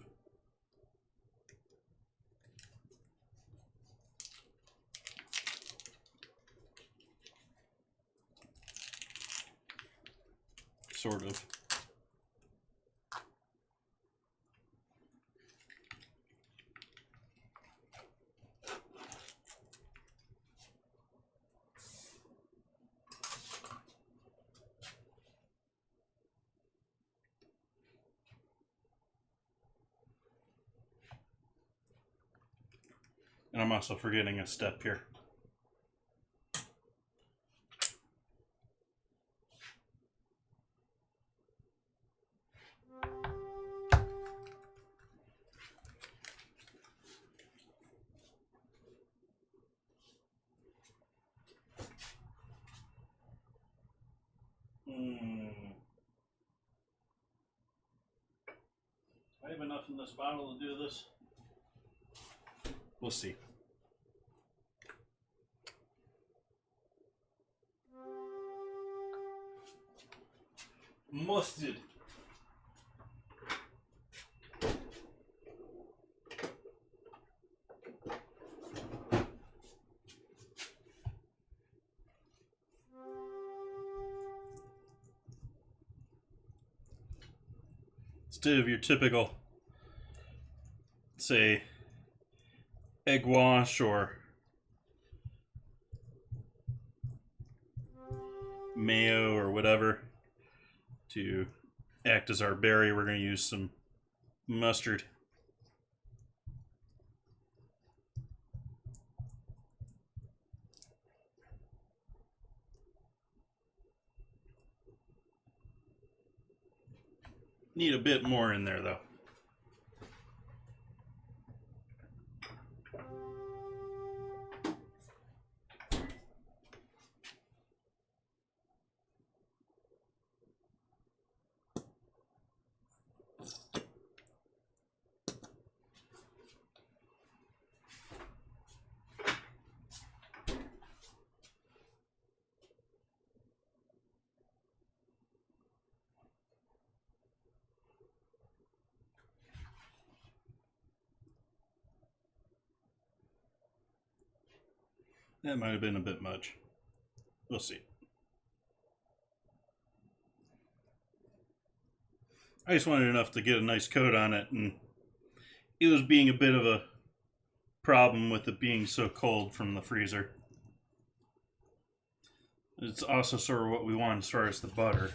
Sort of. And I'm also forgetting a step here. I have enough in this bottle to do this. We'll see. Mustard. Instead of your typical, say, egg wash or mayo or whatever to act as our berry, we're going to use some mustard. Need a bit more in there though. That might have been a bit much. We'll see. I just wanted enough to get a nice coat on it, and it was being a bit of a problem with it being so cold from the freezer. It's also sort of what we want as far as the butter.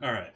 All right.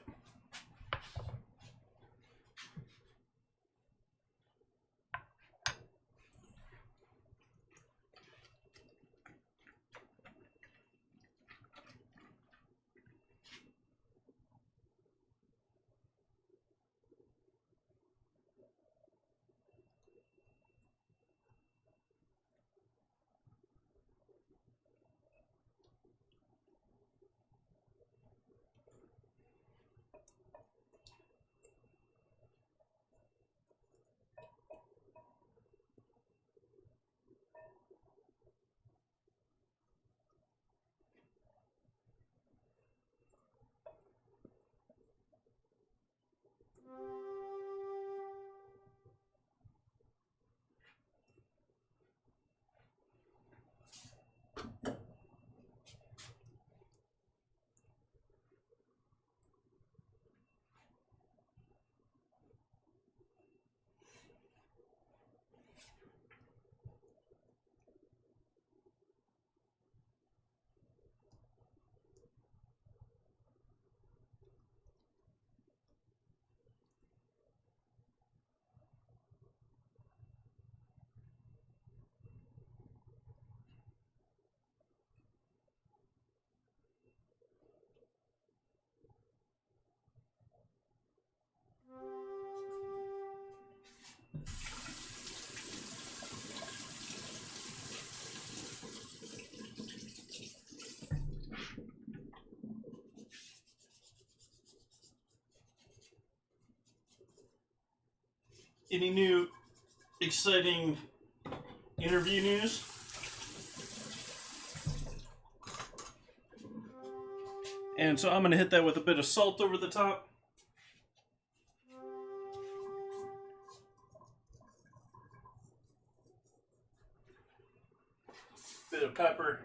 Any new exciting interview news? And so I'm going to hit that with a bit of salt over the top. Bit of pepper.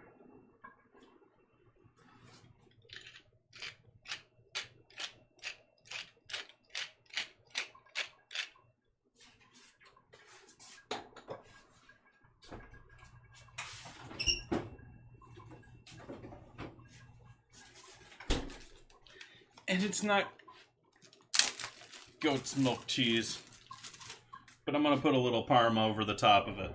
And it's not goat's milk cheese, but I'm going to put a little Parma over the top of it.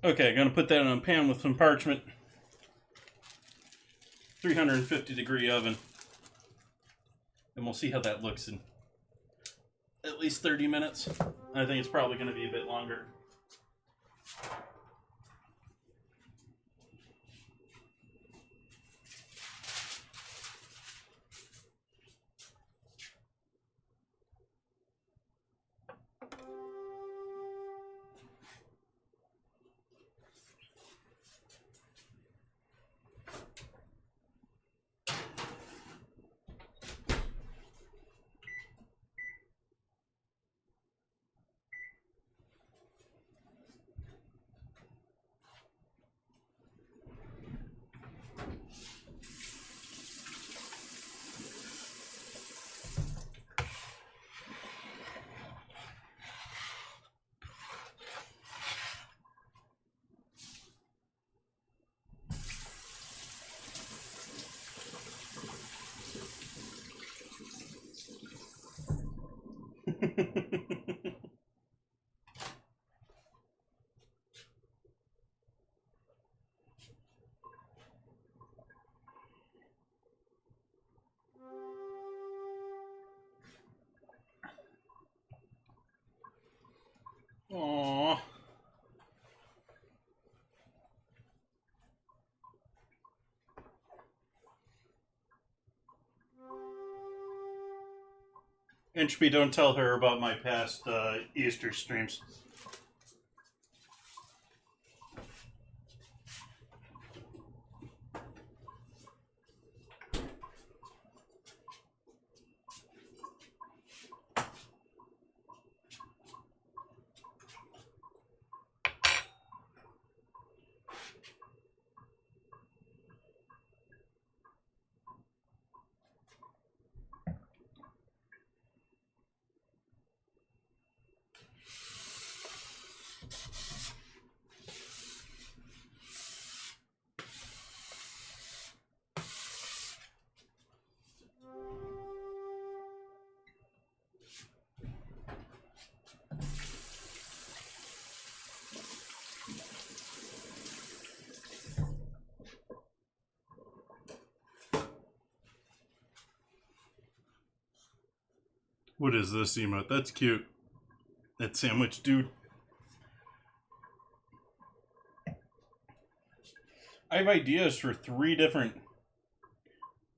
Okay, I'm going to put that in a pan with some parchment. 350 degree oven. And we'll see how that looks in at least 30 minutes. I think it's probably going to be a bit longer. Aww. Inchby, don't tell her about my past Easter streams. What is this emote? That's cute. That sandwich dude. I have ideas for 3 different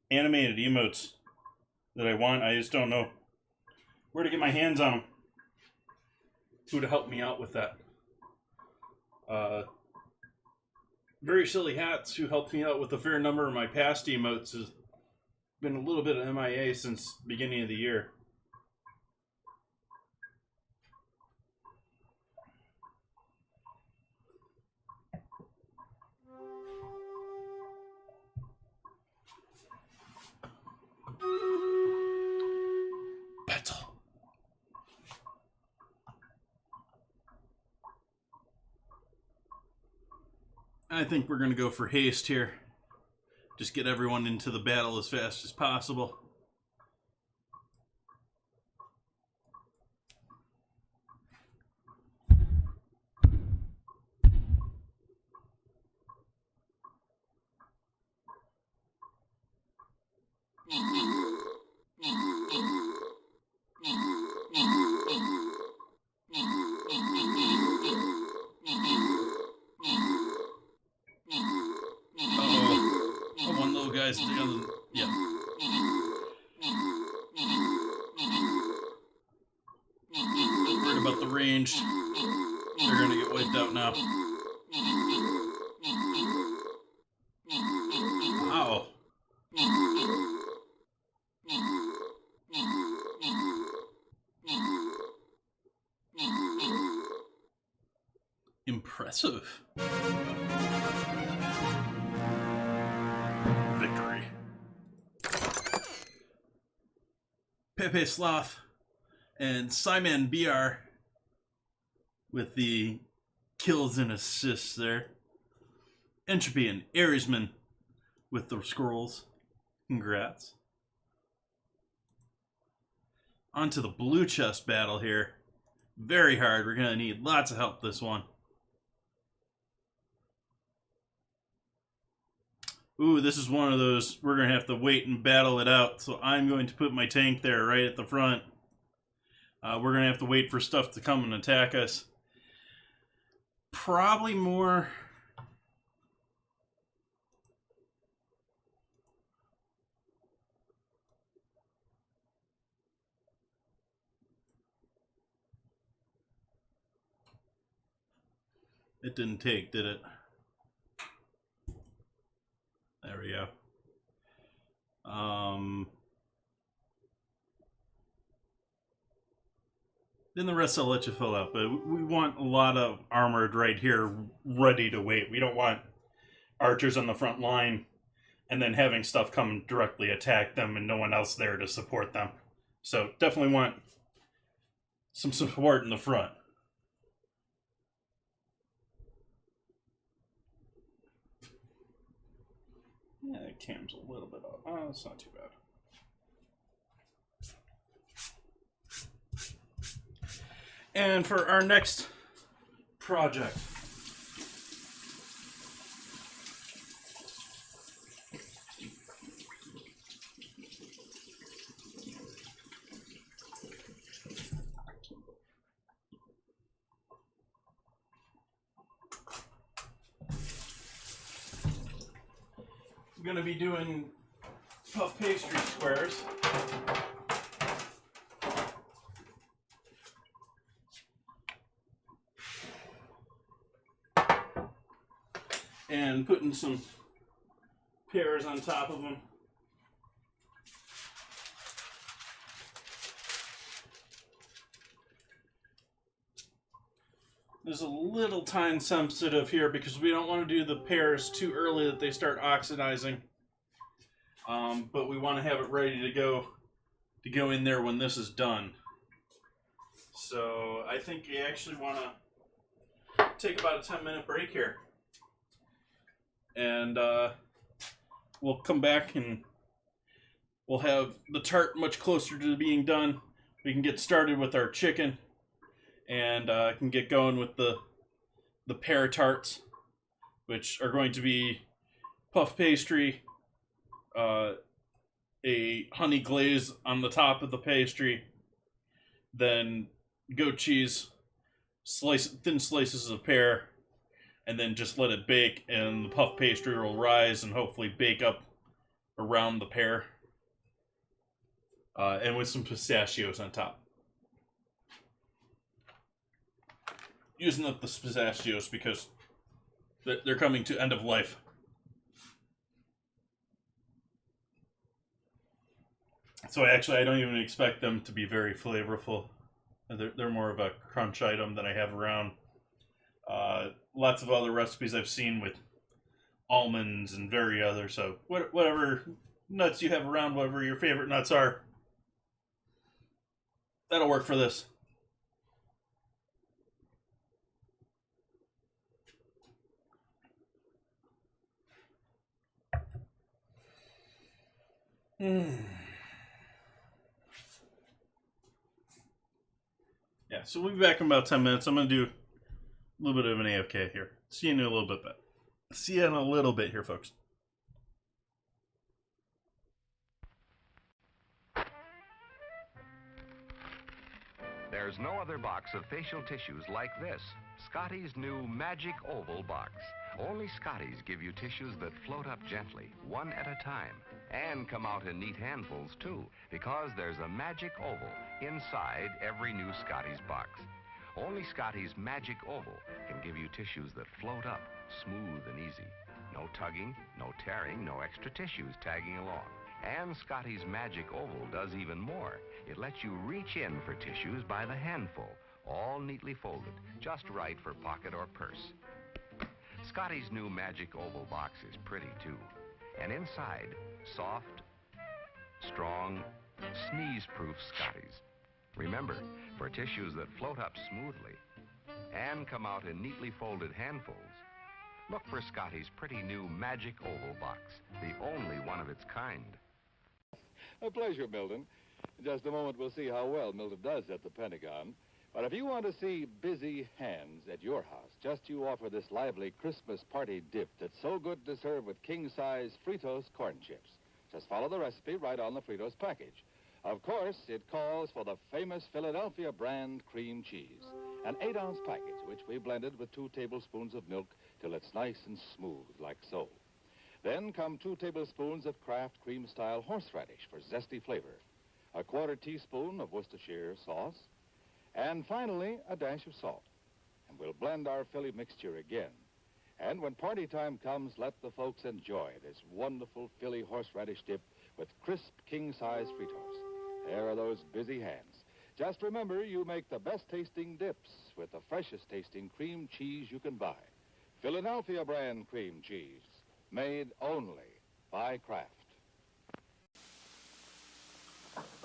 animated emotes that I want. I just don't know where to get my hands on them. Who to help me out with that? Very Silly Hats, who helped me out with a fair number of my past emotes, has been a little bit of MIA since the beginning of the year. Battle. I think we're going to go for haste here. Just get everyone into the battle as fast as possible. One little guy's together. Yeah. Worried about the range. They're gonna get wiped out now. Wow. Impressive. Victory. Pepe Sloth and Simon BR with the kills and assists there. Entropy and Ariesman with the scrolls. Congrats. On to the blue chest battle here. Very hard. We're going to need lots of help this one. Ooh, this is one of those we're going to have to wait and battle it out. So I'm going to put my tank there right at the front. We're going to have to wait for stuff to come and attack us. Probably more... It didn't take, did it? There we go. Then the rest I'll let you fill out, but we want a lot of armored right here ready to wait. We don't want archers on the front line and then having stuff come directly attack them and no one else there to support them. So definitely want some support in the front. Yeah, the cam's a little bit off. Oh, it's not too bad. And for our next project, we're going to be doing puff pastry squares. And putting some pears on top of them. There's a little time sensitive here because we don't want to do the pears too early that they start oxidizing. But we want to have it ready to go in there when this is done. So I think you actually want to take about a 10-minute break here. And we'll come back and we'll have the tart much closer to being done. We can get started with our chicken and can get going with the pear tarts, which are going to be puff pastry, a honey glaze on the top of the pastry, then goat cheese, thin slices of pear, and then just let it bake, and the puff pastry will rise and hopefully bake up around the pear. And with some pistachios on top. Using up the pistachios because they're coming to end of life. So actually, I don't even expect them to be very flavorful. They're more of a crunch item that I have around. Lots of other recipes I've seen with almonds and other. So whatever nuts you have around, whatever your favorite nuts are, that'll work for this. Yeah, so we'll be back in about 10 minutes. I'm going to do a little bit of an AFK here. See you in a little bit. See you in a little bit here, folks. There's no other box of facial tissues like this. Scotty's new Magic Oval box. Only Scotty's give you tissues that float up gently, one at a time, and come out in neat handfuls, too, because there's a Magic Oval inside every new Scotty's box. Only Scotty's Magic Oval can give you tissues that float up, smooth and easy. No tugging, no tearing, no extra tissues tagging along. And Scotty's Magic Oval does even more. It lets you reach in for tissues by the handful, all neatly folded, just right for pocket or purse. Scotty's new Magic Oval box is pretty too. And inside, soft, strong, sneeze-proof Scotties. Remember, for tissues that float up smoothly and come out in neatly folded handfuls, look for Scotty's pretty new Magic Oval box, the only one of its kind. A pleasure, Milton. In just a moment, we'll see how well Milton does at the Pentagon. But if you want to see busy hands at your house, just you offer this lively Christmas party dip that's so good to serve with king-size Fritos corn chips. Just follow the recipe right on the Fritos package. Of course, it calls for the famous Philadelphia brand cream cheese, an 8-ounce package, which we blended with 2 tablespoons of milk till it's nice and smooth, like so. Then come 2 tablespoons of Kraft cream-style horseradish for zesty flavor, a 1/4 teaspoon of Worcestershire sauce, and finally, a dash of salt. And we'll blend our Philly mixture again. And when party time comes, let the folks enjoy this wonderful Philly horseradish dip with crisp king-size Fritos. There are those busy hands. Just remember, you make the best-tasting dips with the freshest-tasting cream cheese you can buy. Philadelphia brand cream cheese, made only by Kraft.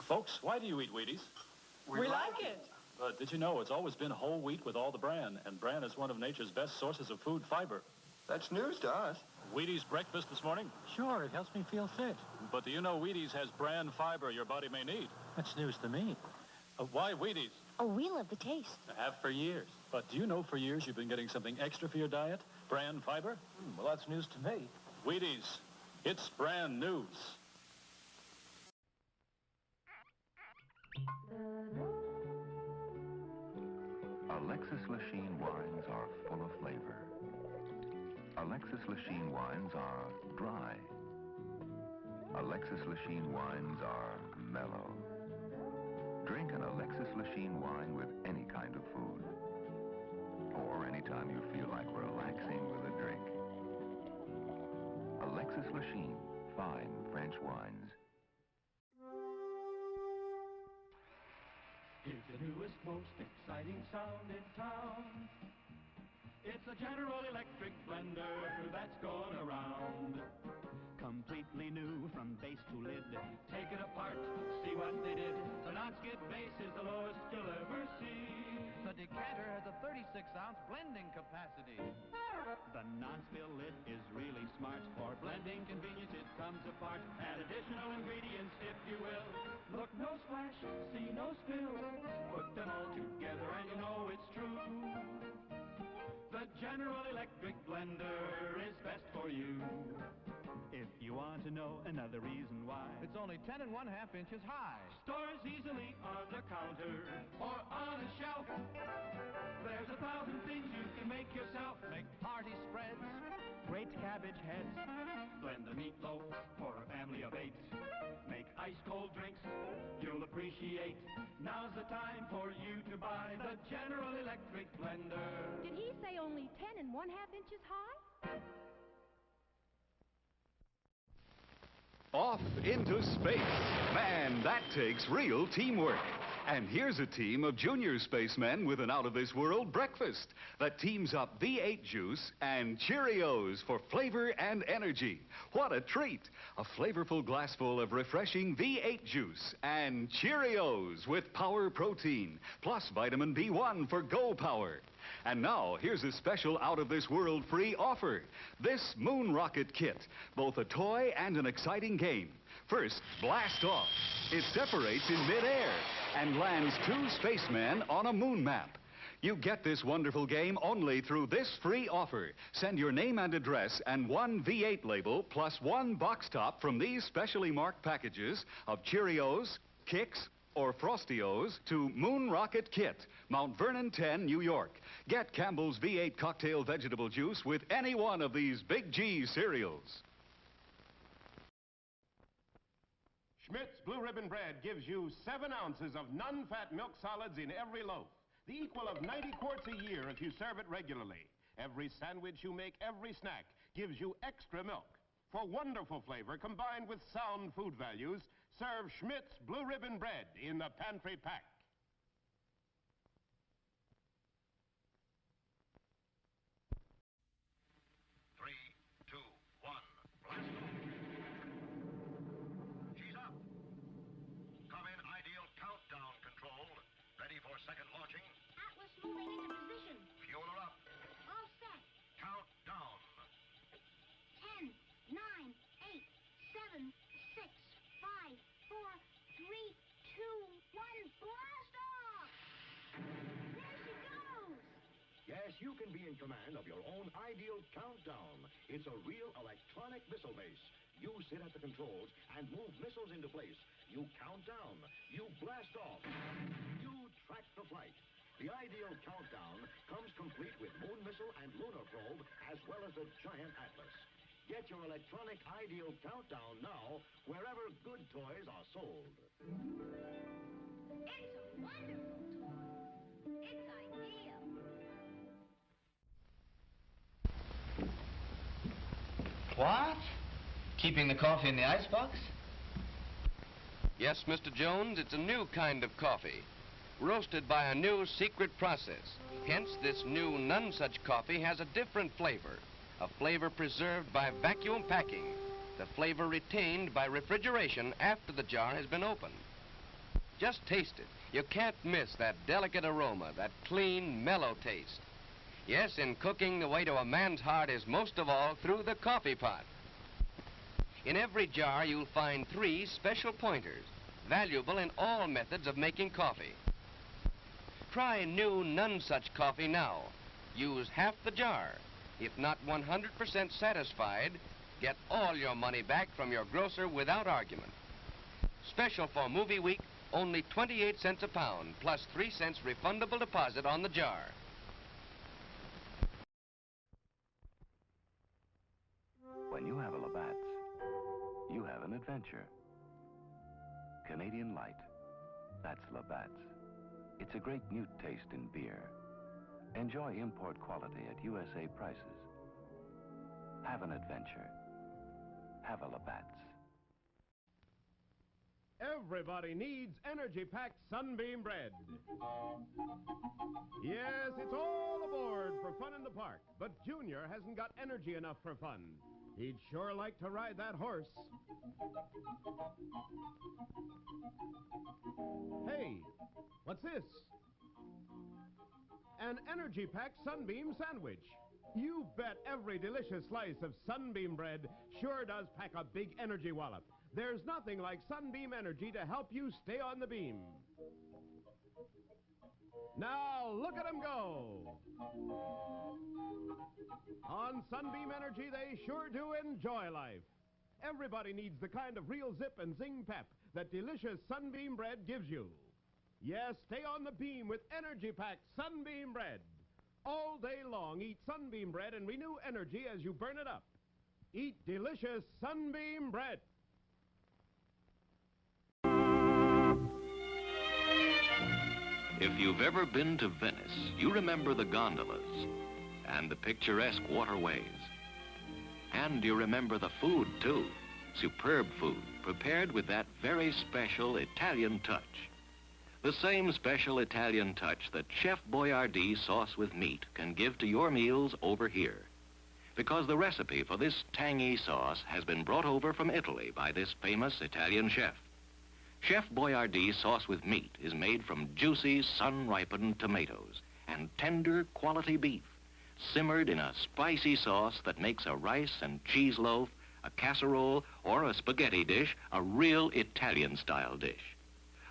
Folks, why do you eat Wheaties? We like it. But did you know it's always been whole wheat with all the bran, and bran is one of nature's best sources of food fiber. That's news to us. Wheaties breakfast this morning? Sure, it helps me feel fit. But do you know Wheaties has bran fiber your body may need? That's news to me. Why Wheaties? Oh, we love the taste. I have for years. But do you know for years you've been getting something extra for your diet? Bran fiber? Well, that's news to me. Wheaties. It's brand news. Alexis Lachine wines are full of flavor. Alexis Lachine wines are dry. Alexis Lachine wines are mellow. Drink an Alexis Lachine wine with any kind of food, or anytime you feel like relaxing with a drink. Alexis Lachine, fine French wines. Here's the newest, most exciting sound in town. It's a General Electric blender that's going around. Completely new from base to lid. Take it apart, see what they did. The non-skid base is the lowest you'll ever see. The decanter has a 36-ounce blending capacity. The non-spill lid is really smart. For blending convenience, it comes apart. Add additional ingredients if you will. Look, no splash, see no spill. Put them all together and you know it's true. The General Electric blender is best for you. If you want to know another reason why, It's only 10 1/2 inches high. stores easily on the counter or on a shelf. There's 1,000 things you can make yourself. Make party spreads. Great cabbage heads. Blend the meatloaf for a family of 8. Make ice-cold drinks you'll appreciate. Now's the time for you to buy the General Electric blender. Did he say only 10 1/2 inches high? Off into space. Man, that takes real teamwork. And here's a team of junior spacemen with an out-of-this-world breakfast that teams up V8 juice and Cheerios for flavor and energy. What a treat! A flavorful glassful of refreshing V8 juice and Cheerios with power protein, plus vitamin B1 for Go Power. And now, here's a special out-of-this-world free offer. This Moon Rocket Kit, both a toy and an exciting game. First, blast off. It separates in midair and lands 2 spacemen on a moon map. You get this wonderful game only through this free offer. Send your name and address and 1 V8 label plus 1 box top from these specially marked packages of Cheerios, Kix, or Frostios to Moon Rocket Kit, Mount Vernon 10, New York. Get Campbell's V8 cocktail vegetable juice with any one of these Big G cereals. Schmidt's Blue Ribbon Bread gives you 7 ounces of non-fat milk solids in every loaf, the equal of 90 quarts a year if you serve it regularly. Every sandwich you make, every snack, gives you extra milk. For wonderful flavor combined with sound food values, serve Schmidt's Blue Ribbon Bread in the pantry pack. you can be in command of your own ideal countdown. It's a real electronic missile base. You sit at the controls and move missiles into place. You count down. You blast off. You track the flight. The ideal countdown comes complete with moon missile and lunar probe, as well as a giant atlas. Get your electronic ideal countdown now, wherever good toys are sold. It's a wonderful toy. It's ideal. What? Keeping the coffee in the icebox? Yes, Mr. Jones, it's a new kind of coffee, roasted by a new secret process. Hence, this new none such coffee has a different flavor, a flavor preserved by vacuum packing, the flavor retained by refrigeration after the jar has been opened. Just taste it. You can't miss that delicate aroma, that clean, mellow taste. Yes, in cooking, the way to a man's heart is most of all through the coffee pot. In every jar, you'll find 3 special pointers, valuable in all methods of making coffee. Try new none such coffee now. Use half the jar. If not 100% satisfied, get all your money back from your grocer without argument. Special for movie week, only 28 cents a pound, plus 3 cents refundable deposit on the jar. When you have a Labatt's, you have an adventure. Canadian Light. That's Labatt's. It's a great mute taste in beer. Enjoy import quality at USA prices. Have an adventure. Have a Labatt's. Everybody needs energy-packed Sunbeam bread. Yes, it's all aboard for fun in the park, but Junior hasn't got energy enough for fun. He'd sure like to ride that horse. Hey, what's this? An energy-packed Sunbeam sandwich. You bet every delicious slice of Sunbeam bread sure does pack a big energy wallop. There's nothing like Sunbeam Energy to help you stay on the beam. Now, look at them go. On Sunbeam Energy, they sure do enjoy life. Everybody needs the kind of real zip and zing pep that delicious Sunbeam bread gives you. Yes, stay on the beam with energy-packed Sunbeam bread. All day long, eat Sunbeam bread and renew energy as you burn it up. Eat delicious Sunbeam bread. If you've ever been to Venice, you remember the gondolas and the picturesque waterways. And you remember the food, too. Superb food, prepared with that very special Italian touch. The same special Italian touch that Chef Boyardee sauce with meat can give to your meals over here. Because the recipe for this tangy sauce has been brought over from Italy by this famous Italian chef. Chef Boyardee sauce with meat is made from juicy, sun-ripened tomatoes and tender quality beef, simmered in a spicy sauce that makes a rice and cheese loaf, a casserole, or a spaghetti dish a real Italian-style dish.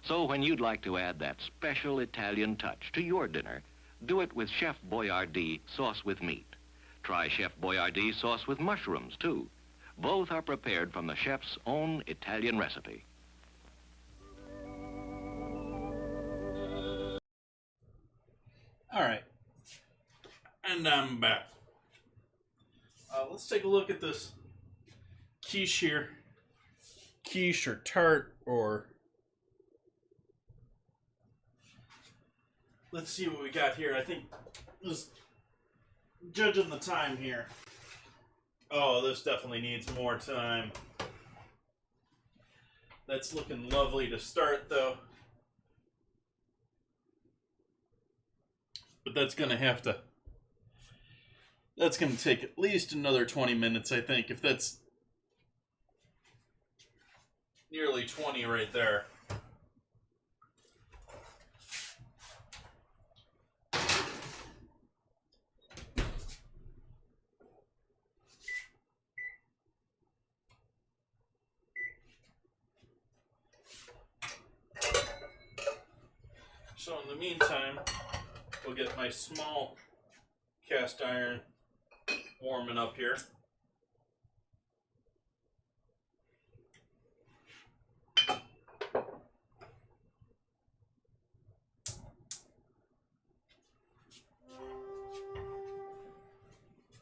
So when you'd like to add that special Italian touch to your dinner, do it with Chef Boyardee sauce with meat. Try Chef Boyardee sauce with mushrooms, too. Both are prepared from the chef's own Italian recipe. All right, and I'm back. Let's take a look at this quiche here. Quiche or tart, or let's see what we got here. I think, just judging the time here. Oh, this definitely needs more time. That's looking lovely to start, though. But that's going to take at least another 20 minutes, I think, if that's nearly 20 right there. So in the meantime, we'll get my small cast iron warming up here.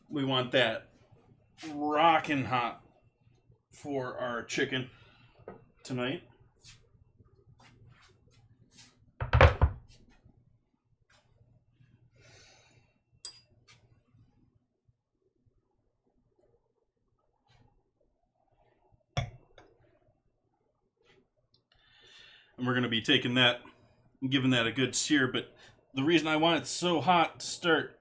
We want that rocking hot for our chicken tonight. And we're going to be taking that and giving that a good sear. But the reason I want it so hot to start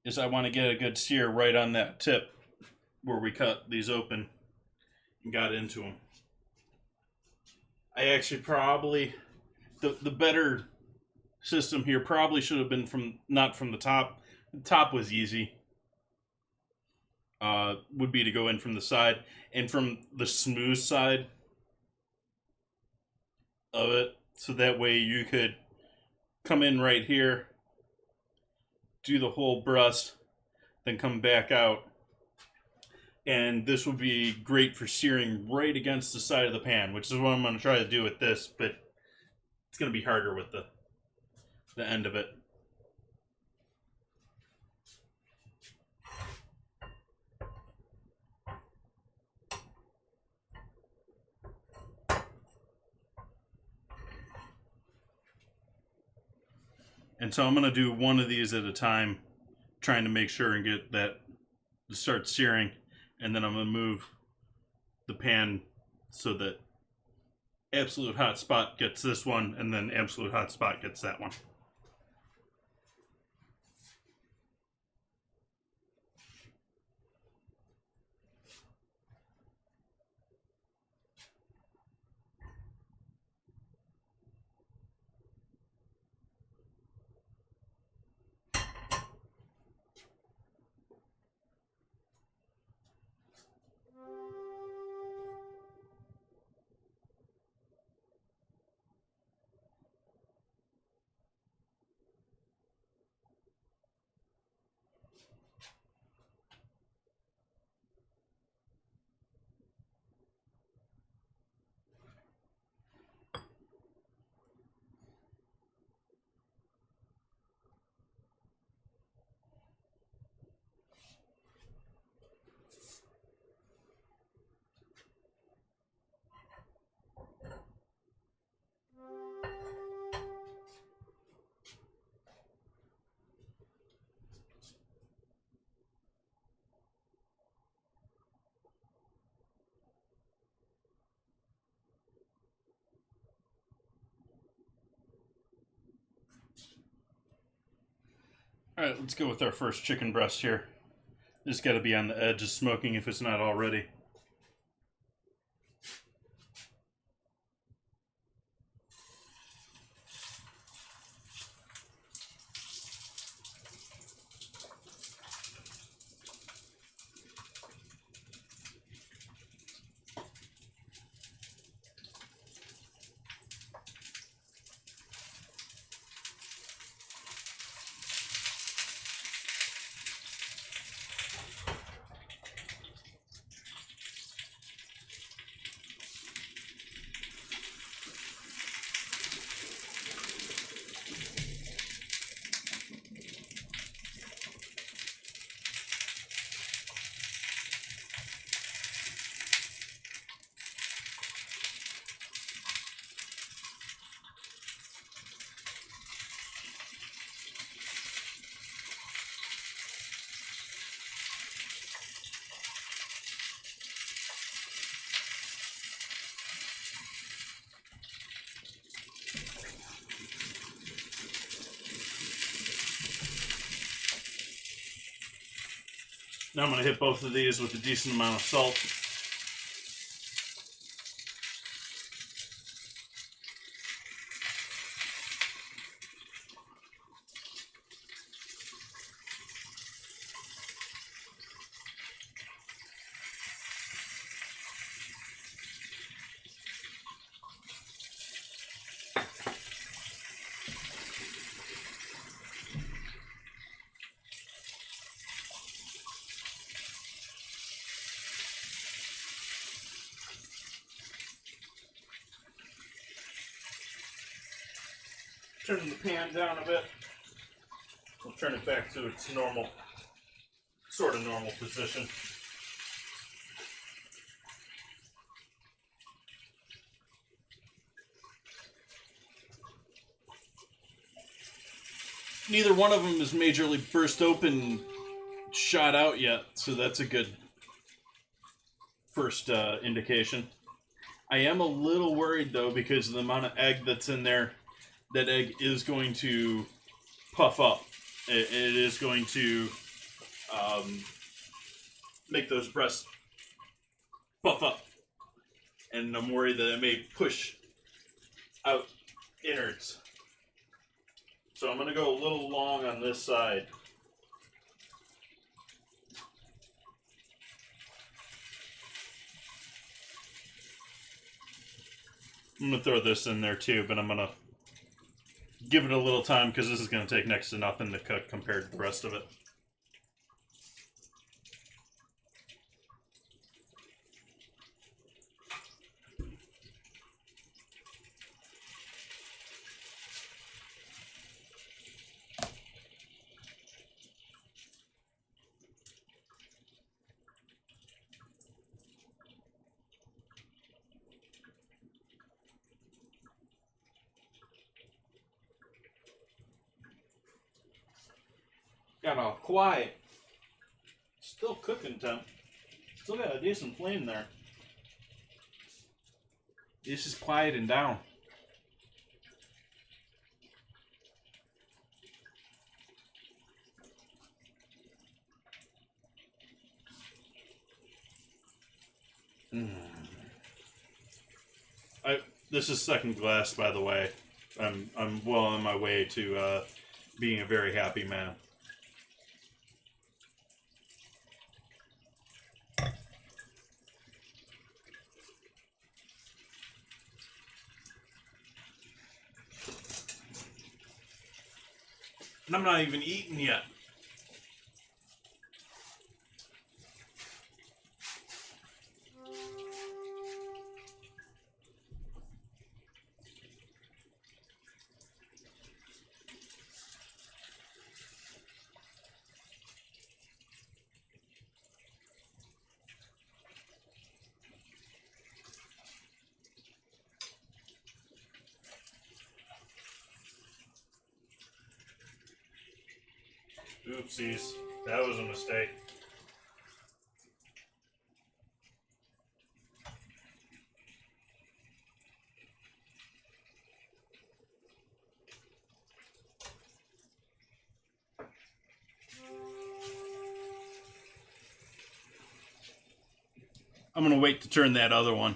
is I want to get a good sear right on that tip where we cut these open and got into them. I actually probably, the better system here probably should have been not from the top. The top was easy. Would be to go in from the side, and from the smooth side of it, so that way you could come in right here, do the whole breast, then come back out, and this would be great for searing right against the side of the pan, which is what I'm going to try to do with this, but it's going to be harder with the end of it. And so I'm going to do one of these at a time, trying to make sure and get that to start searing. And then I'm going to move the pan so that Absolute Hot Spot gets this one, and then Absolute Hot Spot gets that one. Alright, let's go with our first chicken breast here. Just got to be on the edge of smoking if it's not already. Now I'm going to hit both of these with a decent amount of salt. turning the pan down a bit. We'll turn it back to its normal, sort of normal position. Neither one of them is majorly burst open, shot out yet, so that's a good first indication. I am a little worried though because of the amount of egg that's in there. That egg is going to puff up. It is going to make those breasts puff up, and I'm worried that it may push out innards. So I'm going to go a little long on this side. I'm going to throw this in there too, but I'm going to give it a little time because this is going to take next to nothing to cook compared to the rest of it. Got all quiet. Still cooking temp. Still got a decent flame there. This is quieting down. This is second glass, by the way. I'm well on my way to being a very happy man. And I'm not even eating yet. Oopsies, that was a mistake. I'm gonna wait to turn that other one.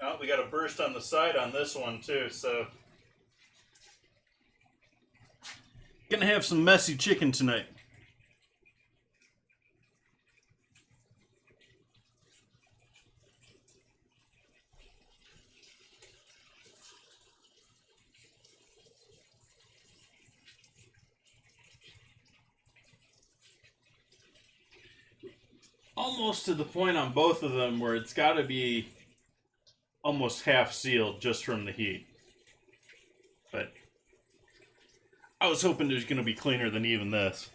Oh, we got a burst on the side on this one too, so gonna have some messy chicken tonight. Almost to the point on both of them where it's got to be almost half sealed just from the heat. But I was hoping it was going to be cleaner than even this.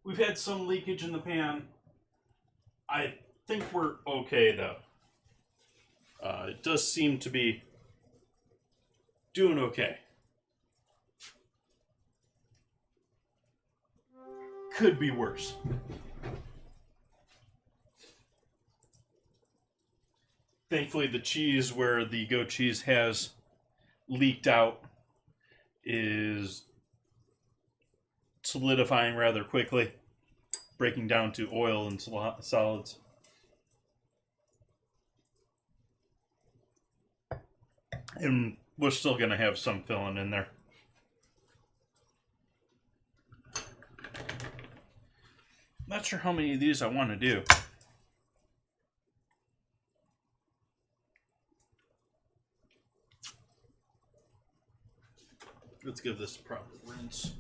We've had some leakage in the pan. I think we're okay, though. It does seem to be doing okay. Could be worse. Thankfully, the cheese where the goat cheese has leaked out is solidifying rather quickly, breaking down to oil and solids. And we're still going to have some filling in there. Not sure how many of these I want to do. Let's give this a proper rinse.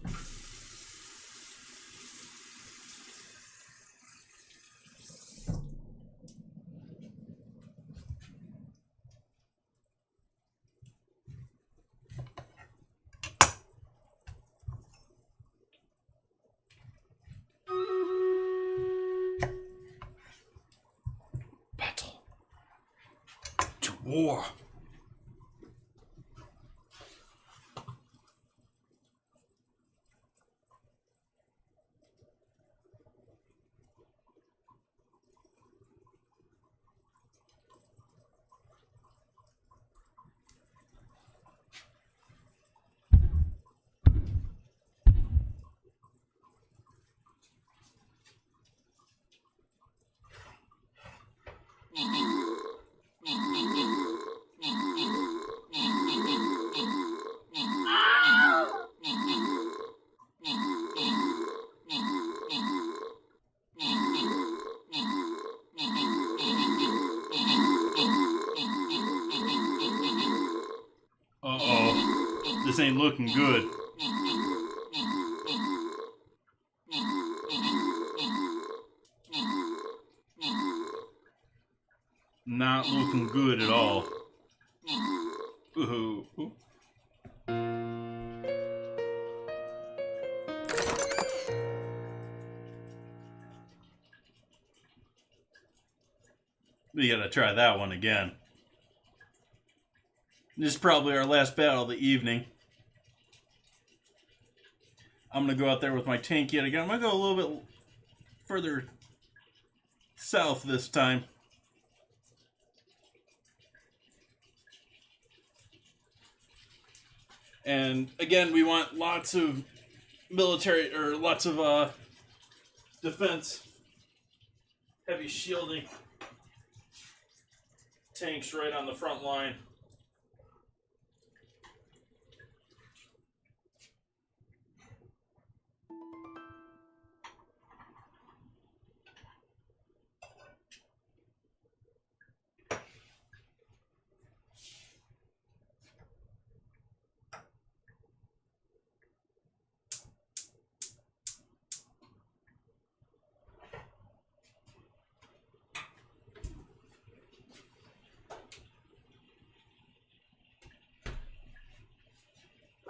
Battle to war. Uh-oh. This ain't looking good. Not looking good at all. Ooh. We gotta try that one again. This is probably our last battle of the evening. I'm gonna go out there with my tank yet again. I'm gonna go a little bit further south this time. And again, we want lots of military, or lots of defense, heavy shielding tanks right on the front line.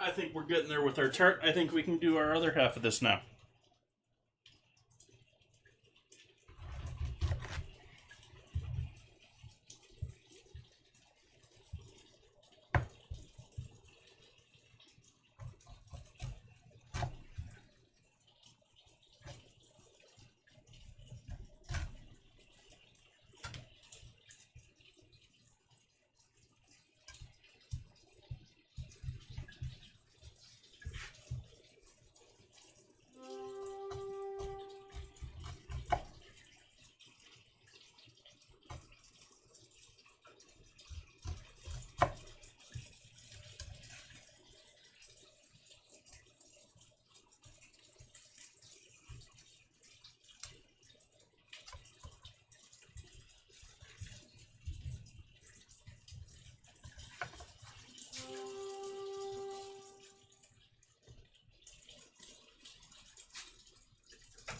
I think we're getting there with our tart. I think we can do our other half of this now.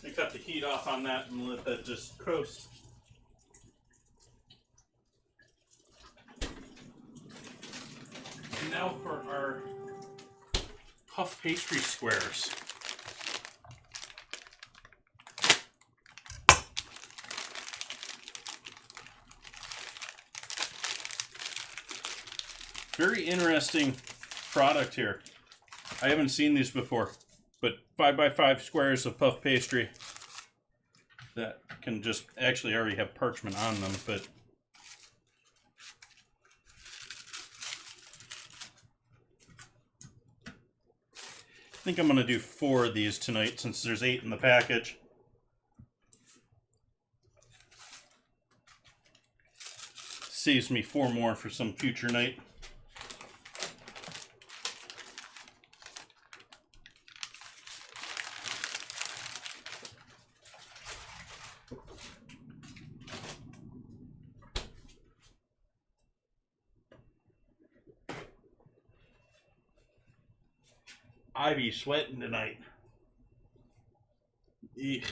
And cut the heat off on that and let that just coast. And now for our puff pastry squares. Very interesting product here. I haven't seen these before. But 5x5 squares of puff pastry that can just actually already have parchment on them, but I think I'm going to do 4 of these tonight since there's 8 in the package. Saves me 4 more for some future night. I be sweating tonight. Eek.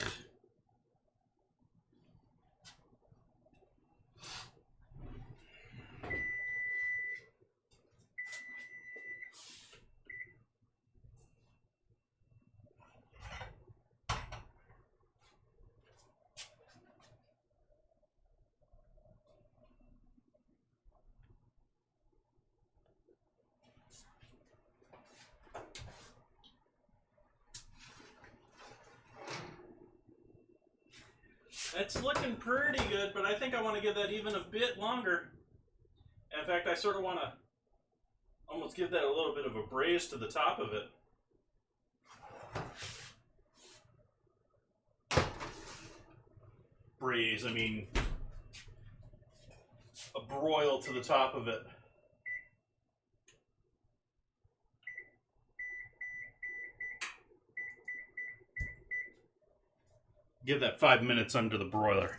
It's looking pretty good, but I think I want to give that even a bit longer. In fact, I sort of want to almost give that a little bit of a braise to the top of it. Braise, I mean a broil to the top of it. Give that 5 minutes under the broiler.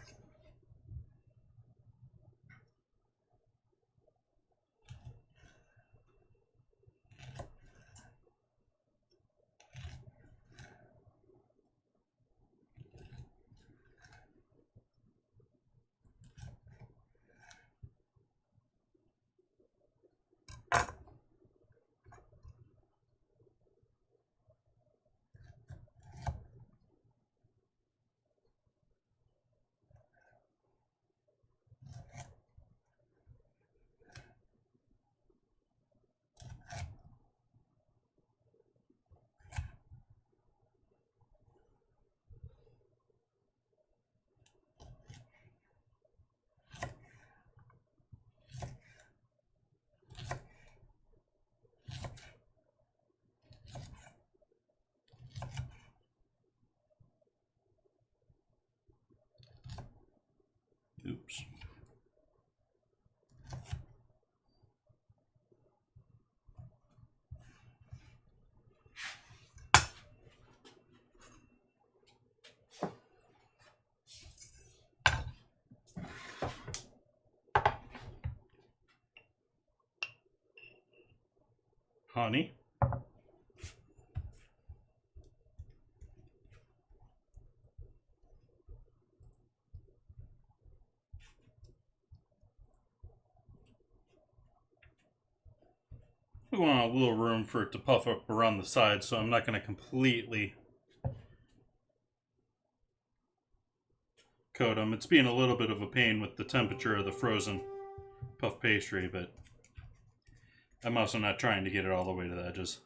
Oops. Honey. We want a little room for it to puff up around the side, so I'm not going to completely coat them. It's being a little bit of a pain with the temperature of the frozen puff pastry, but I'm also not trying to get it all the way to the edges.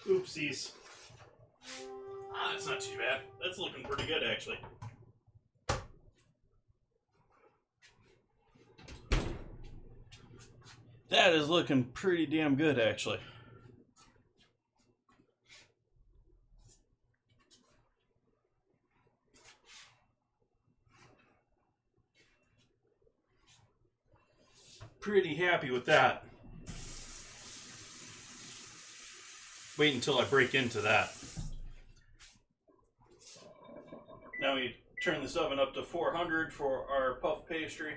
Oopsies. Ah, that's not too bad. That's looking pretty good, actually. That is looking pretty damn good, actually. Pretty happy with that. Wait until I break into that. Now we turn this oven up to 400 for our puff pastry.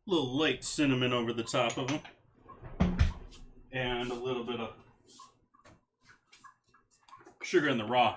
little light cinnamon over the top of them, and a little bit of sugar in the raw.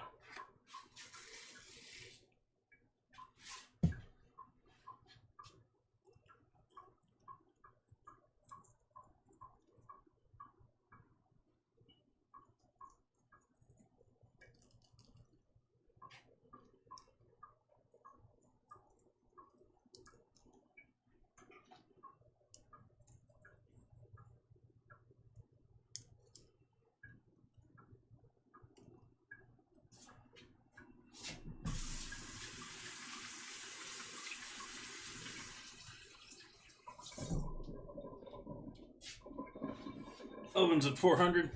Oven's at 400.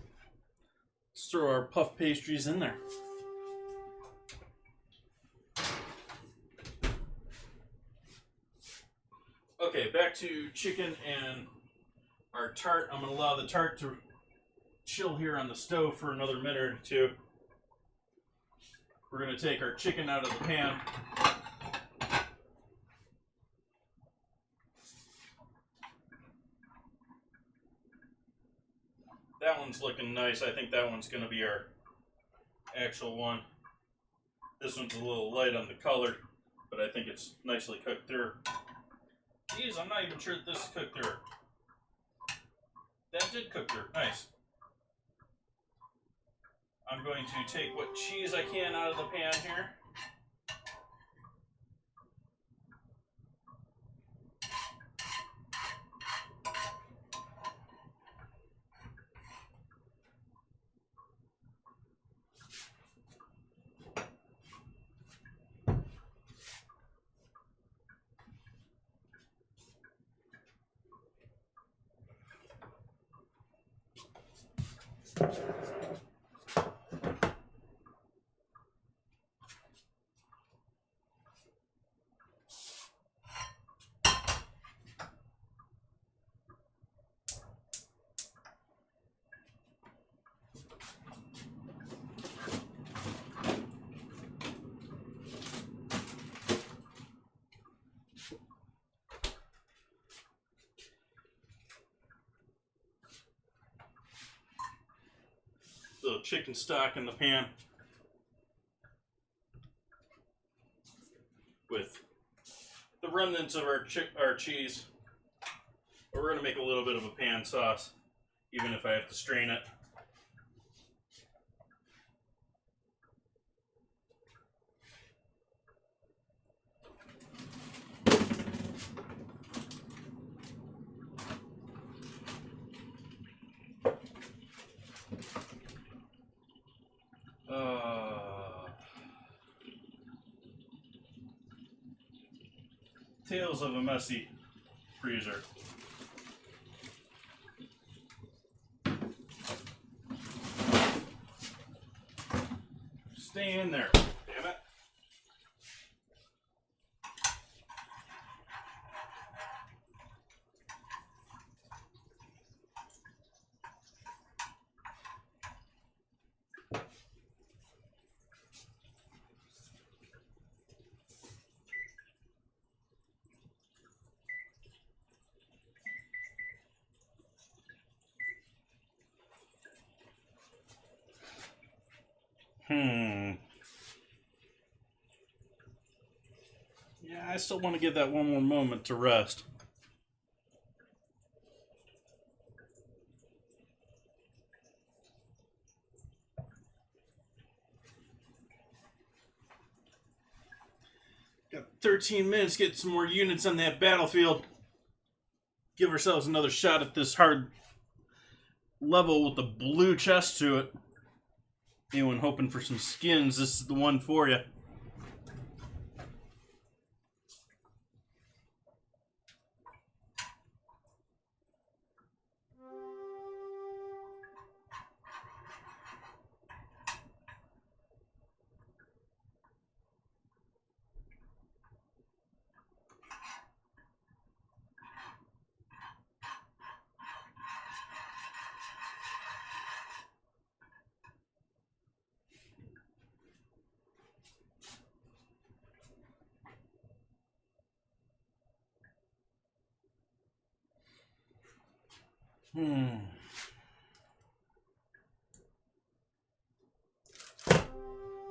Let's throw our puff pastries in there. Okay, back to chicken and our tart. I'm going to allow the tart to chill here on the stove for another minute or two. We're going to take our chicken out of the pan. That one's looking nice. I think that one's going to be our actual one. This one's a little light on the color, but I think it's nicely cooked through. Geez, I'm not even sure that this is cooked through. That did cook through. Nice. I'm going to take what cheese I can out of the pan here. The chicken stock in the pan with the remnants of our cheese. But we're going to make a little bit of a pan sauce, even if I have to strain it. Tales of a messy freezer. Stay in there, damn it. Yeah, I still want to give that one more moment to rest. Got 13 minutes, get some more units on that battlefield. Give ourselves another shot at this hard level with the blue chest to it. Anyone hoping for some skins, this is the one for you.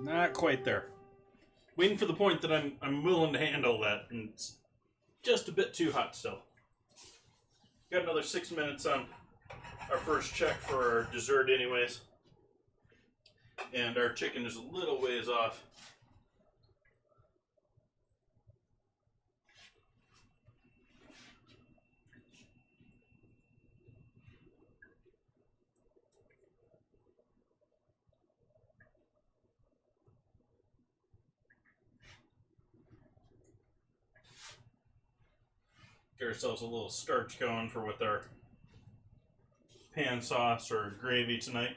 Not quite there. Waiting for the point that I'm willing to handle that, and it's just a bit too hot still. Got another 6 minutes on our first check for our dessert anyways. And our chicken is a little ways off. Get ourselves a little starch going for with our pan sauce or gravy tonight.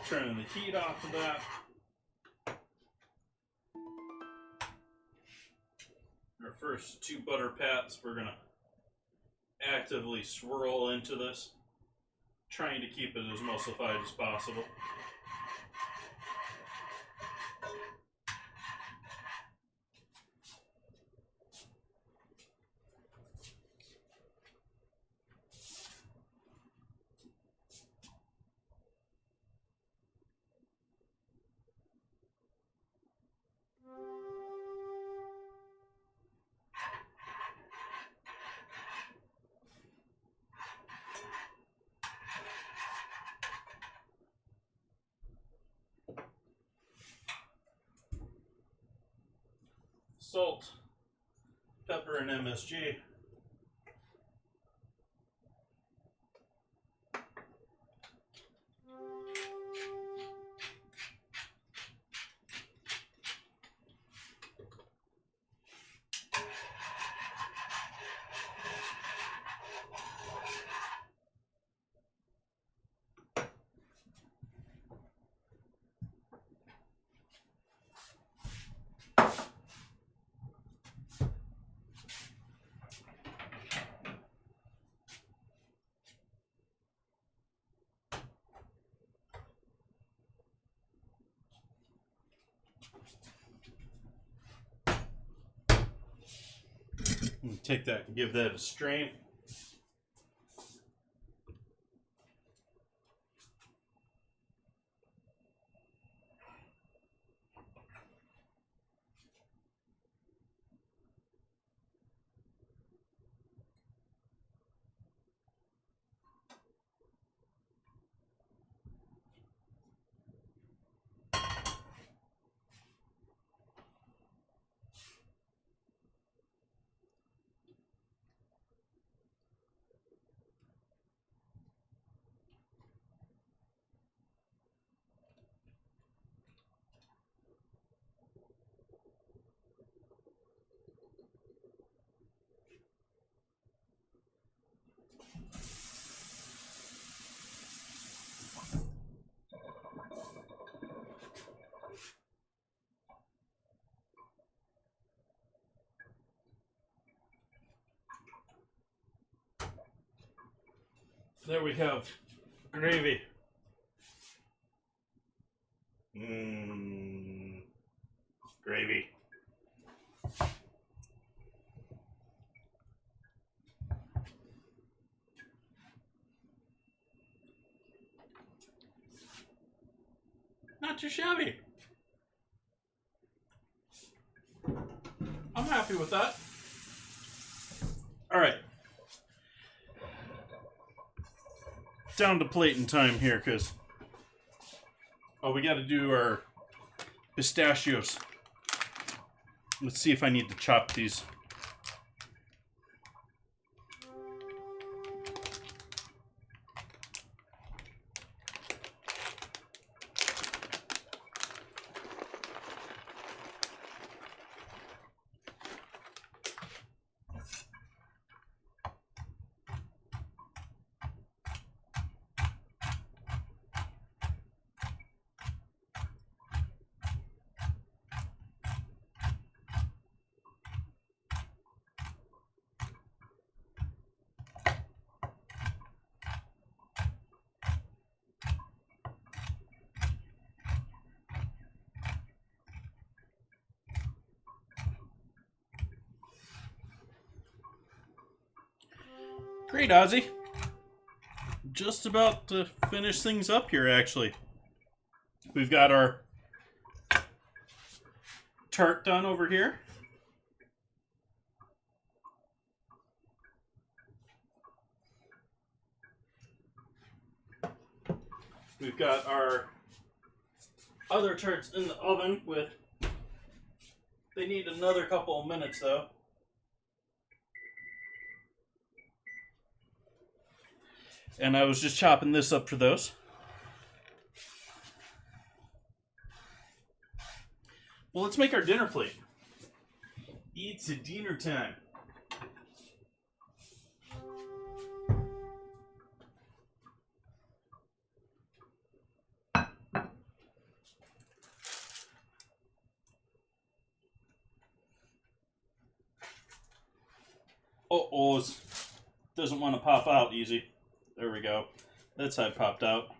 Turning the heat off of that. Our first 2 butter pats, we're gonna actively swirl into this, trying to keep it as emulsified as possible. Salt, pepper, and MSG. Take that and give that a strain. There we have gravy. Gravy. Not too shabby. I'm happy with that. All right. Down to plating time here, because we got to do our pistachios Let's see if I need to chop these. Great, Ozzy. Just about to finish things up here, actually. We've got our tart done over here. We've got our other tarts in the oven with... They need another couple of minutes, though. And I was just chopping this up for those. Well, let's make our dinner plate. It's a dinner time. Uh-oh, doesn't want to pop out easy. There we go. That side popped out.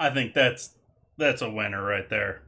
I think that's a winner right there.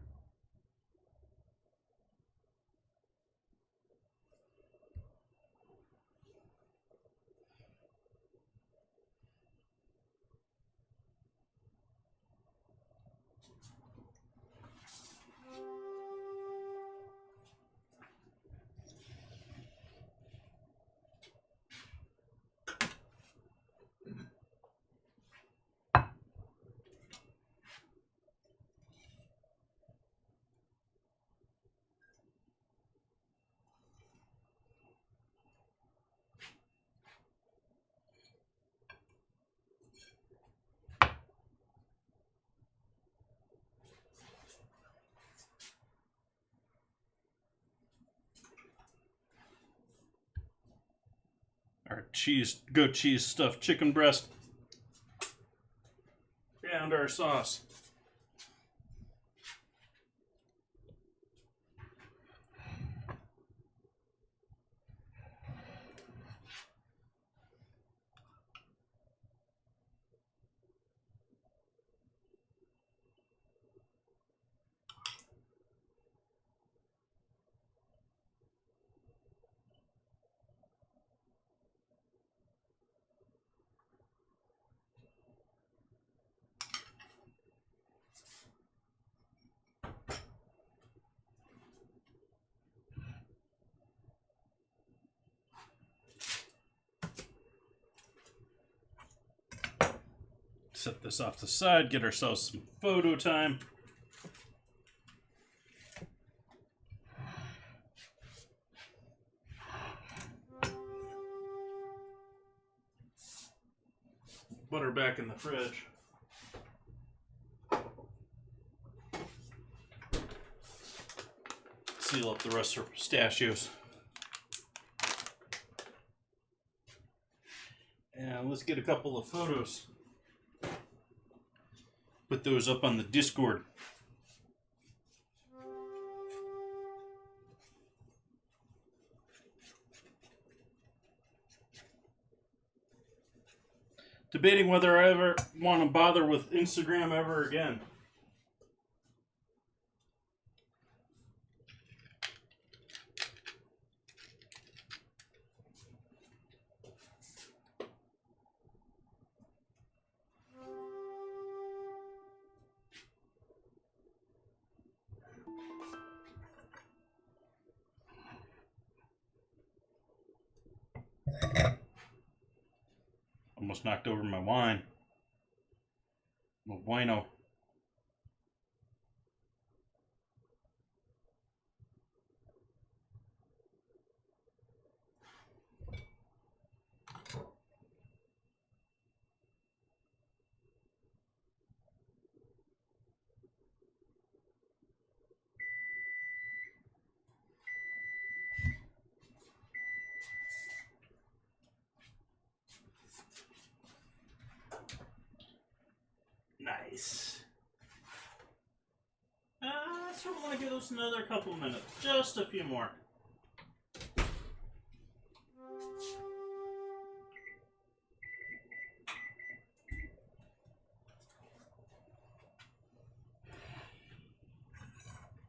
Our goat cheese stuffed chicken breast. And our sauce. Set this off to the side, get ourselves some photo time. Butter back in the fridge. seal up the rest of pistachios. And let's get a couple of photos. Put those up on the Discord. Debating whether I ever want to bother with Instagram ever again. Almost knocked over my wine. My wino. Nice. So we're going to give this another couple minutes. Just a few more.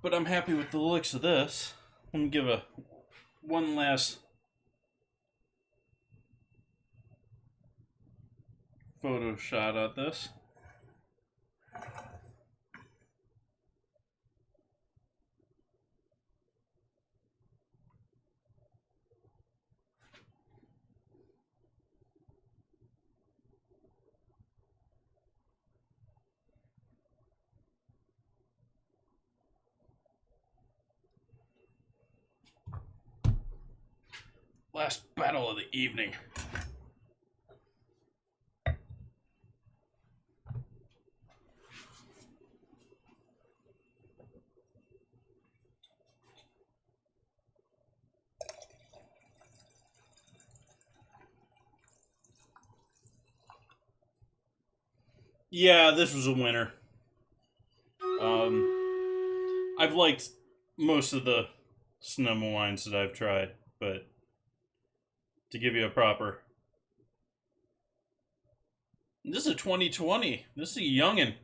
But I'm happy with the looks of this. Let me give one last photo shot at this. Last battle of the evening. Yeah, this was a winner. I've liked most of the Sonoma wines that I've tried, but to give you a proper... This is a 2020. This is a youngin'.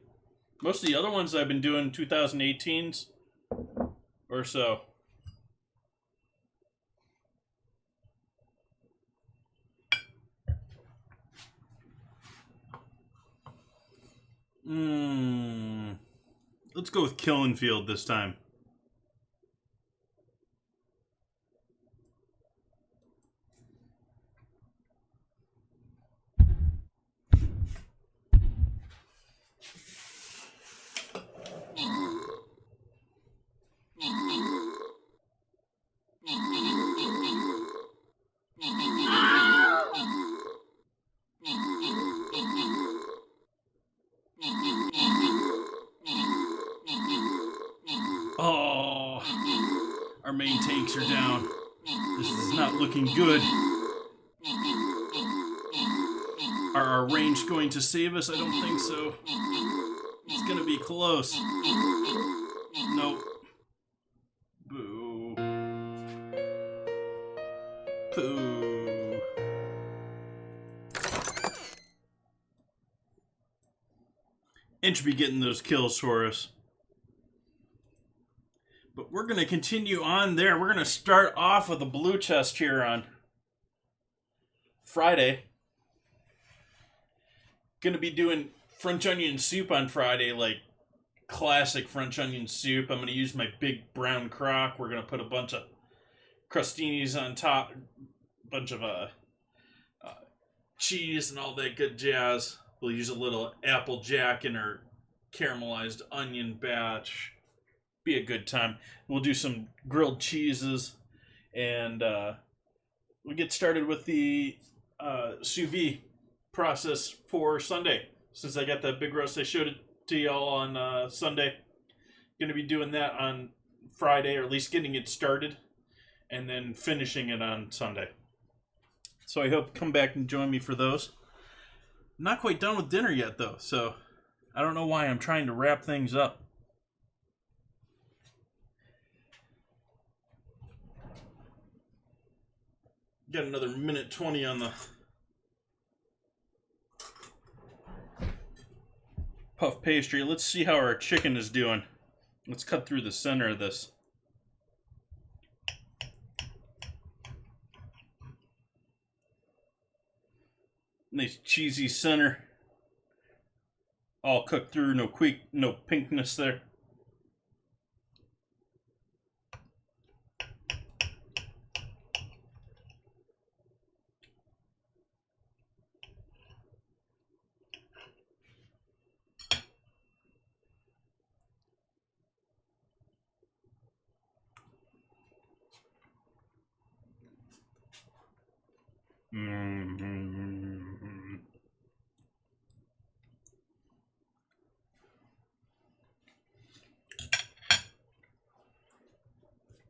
Most of the other ones I've been doing 2018s or so. Let's go with Killenfield this time. Oh, our main tanks are down. This is not looking good. Are our range going to save us? I don't think so. It's going to be close. Nope. Boo. Pooh. Inch be getting those kills for us. But we're going to continue on there. We're going to start off with a blue chest here on Friday. Going to be doing French onion soup on Friday, like classic French onion soup. I'm going to use my big brown crock. We're going to put a bunch of crostinis on top, a bunch of cheese and all that good jazz. We'll use a little Applejack in our caramelized onion batch. Be a good time. We'll do some grilled cheeses, and we get started with the sous vide process for Sunday. Since I got that big roast I showed it to y'all on Sunday, going to be doing that on Friday, or at least getting it started, and then finishing it on Sunday. So I hope you come back and join me for those. Not quite done with dinner yet, though, so I don't know why I'm trying to wrap things up. Got another minute 20 on the puff pastry. Let's see how our chicken is doing. Let's cut through the center of this. Nice cheesy center. All cooked through, no pinkness there.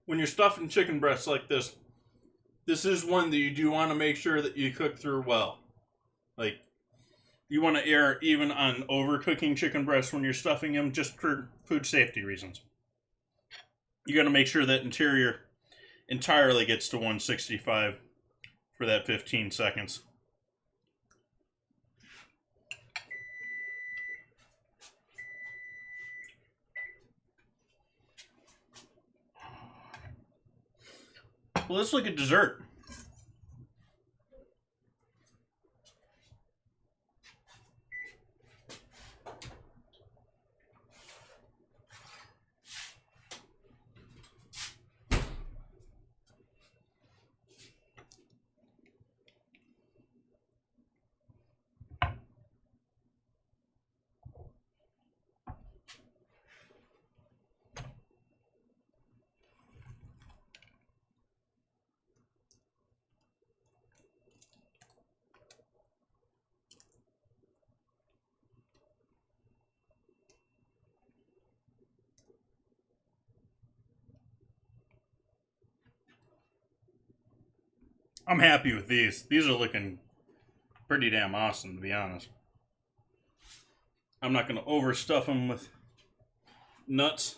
When you're stuffing chicken breasts like this is one that you do want to make sure that you cook through well. Like, you want to err even on overcooking chicken breasts when you're stuffing them, just for food safety reasons. You got to make sure that interior entirely gets to 165 for that 15 seconds. Well, let's look at dessert. I'm happy with these. These are looking pretty damn awesome, to be honest. I'm not going to overstuff them with nuts.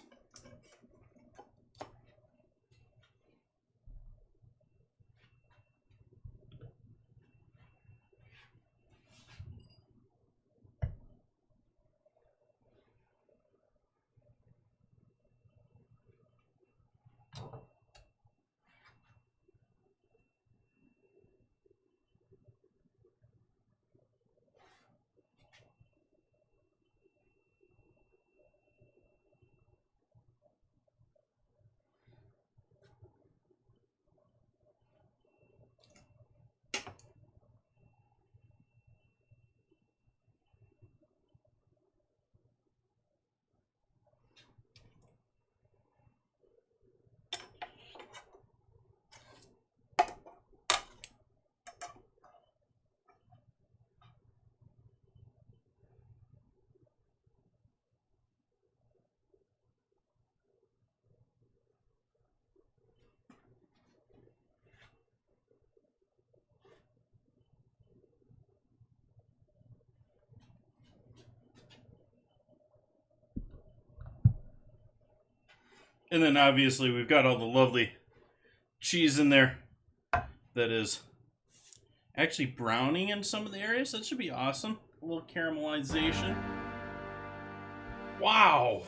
And then obviously we've got all the lovely cheese in there that is actually browning in some of the areas. That should be awesome. A little caramelization. Wow!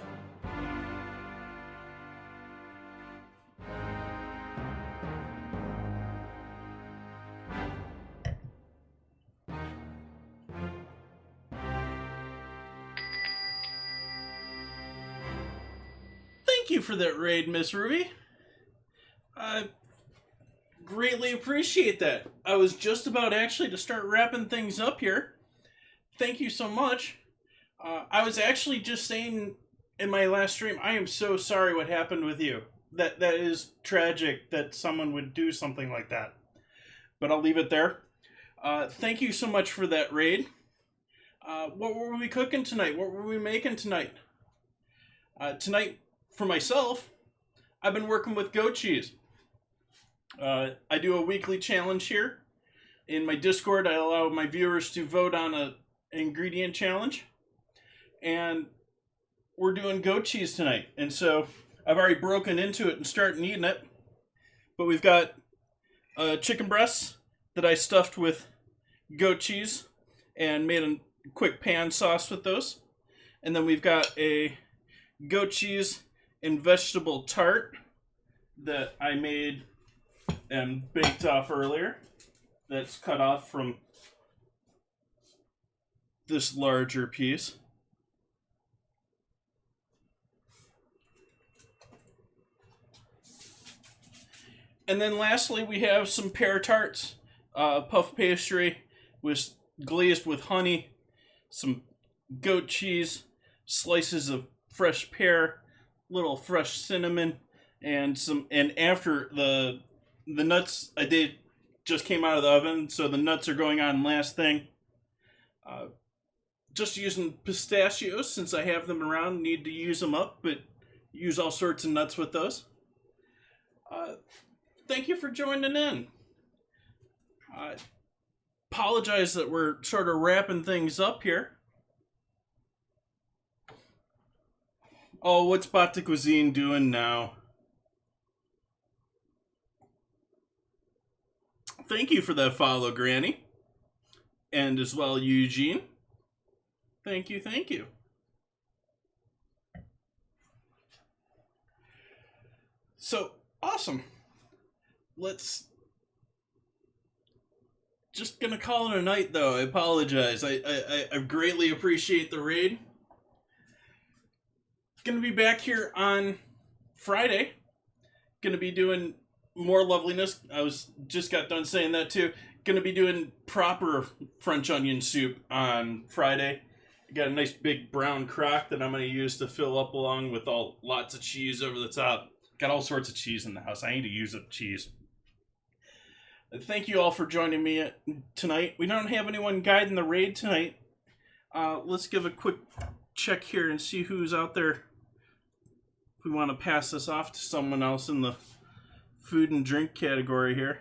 Thank you for that raid, Miss Ruby. I greatly appreciate that. I was just about actually to start wrapping things up here. Thank you so much. I was actually just saying in my last stream, I am so sorry what happened with you. That is tragic that someone would do something like that. But I'll leave it there. Thank you so much for that raid. What were we cooking tonight? What were we making tonight? Tonight, for myself, I've been working with goat cheese. I do a weekly challenge here. In my Discord, I allow my viewers to vote on an ingredient challenge. And we're doing goat cheese tonight. And so I've already broken into it and started eating it. But we've got chicken breasts that I stuffed with goat cheese and made a quick pan sauce with those. And then we've got a goat cheese and vegetable tart that I made and baked off earlier. That's cut off from this larger piece. And then lastly, we have some pear tarts. Puff pastry was glazed with honey, some goat cheese, slices of fresh pear, little fresh cinnamon, and after the nuts I did just came out of the oven, so the nuts are going on last thing. Just using pistachios since I have them around. Need to use them up, but use all sorts of nuts with those. Thank you for joining in. I apologize that we're sort of wrapping things up here. Oh, what's Bot de Cuisine doing now? Thank you for that follow, Granny. And as well, Eugene. Thank you, thank you. So, awesome. Let's... Just gonna call it a night, though. I apologize. I greatly appreciate the raid. Gonna be back here on Friday. Gonna be doing more loveliness. I just got done saying that too. Gonna be doing proper French onion soup on Friday. Got a nice big brown crock that I'm gonna use to fill up along with lots of cheese over the top. Got all sorts of cheese in the house. I need to use up cheese. Thank you all for joining me tonight. We don't have anyone guiding the raid tonight. Let's give a quick check here and see who's out there. If we want to pass this off to someone else in the food and drink category here.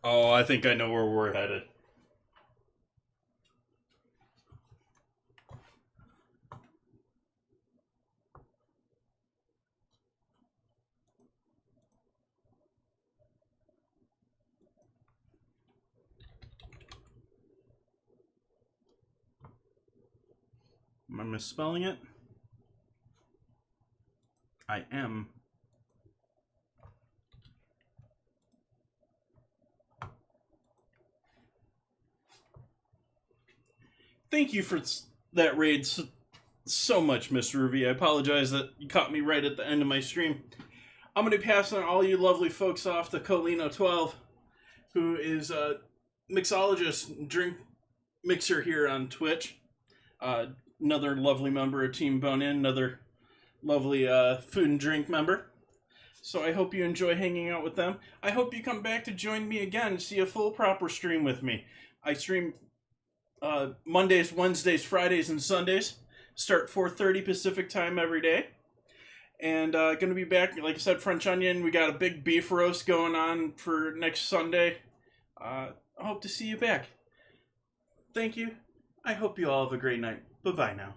Oh, I think I know where we're headed. Am I misspelling it? I am. Thank you for that raid so much, Mr. Ruby. I apologize that you caught me right at the end of my stream. I'm going to be passing all you lovely folks off to Colino12, who is a mixologist, drink mixer here on Twitch. Another lovely member of Team Bone In, another lovely food and drink member. So I hope you enjoy hanging out with them. I hope you come back to join me again and see a full proper stream with me. I stream Mondays, Wednesdays, Fridays, and Sundays. Start 4:30 Pacific time every day. And going to be back, like I said, French Onion. We got a big beef roast going on for next Sunday. I hope to see you back. Thank you. I hope you all have a great night. Bye-bye now.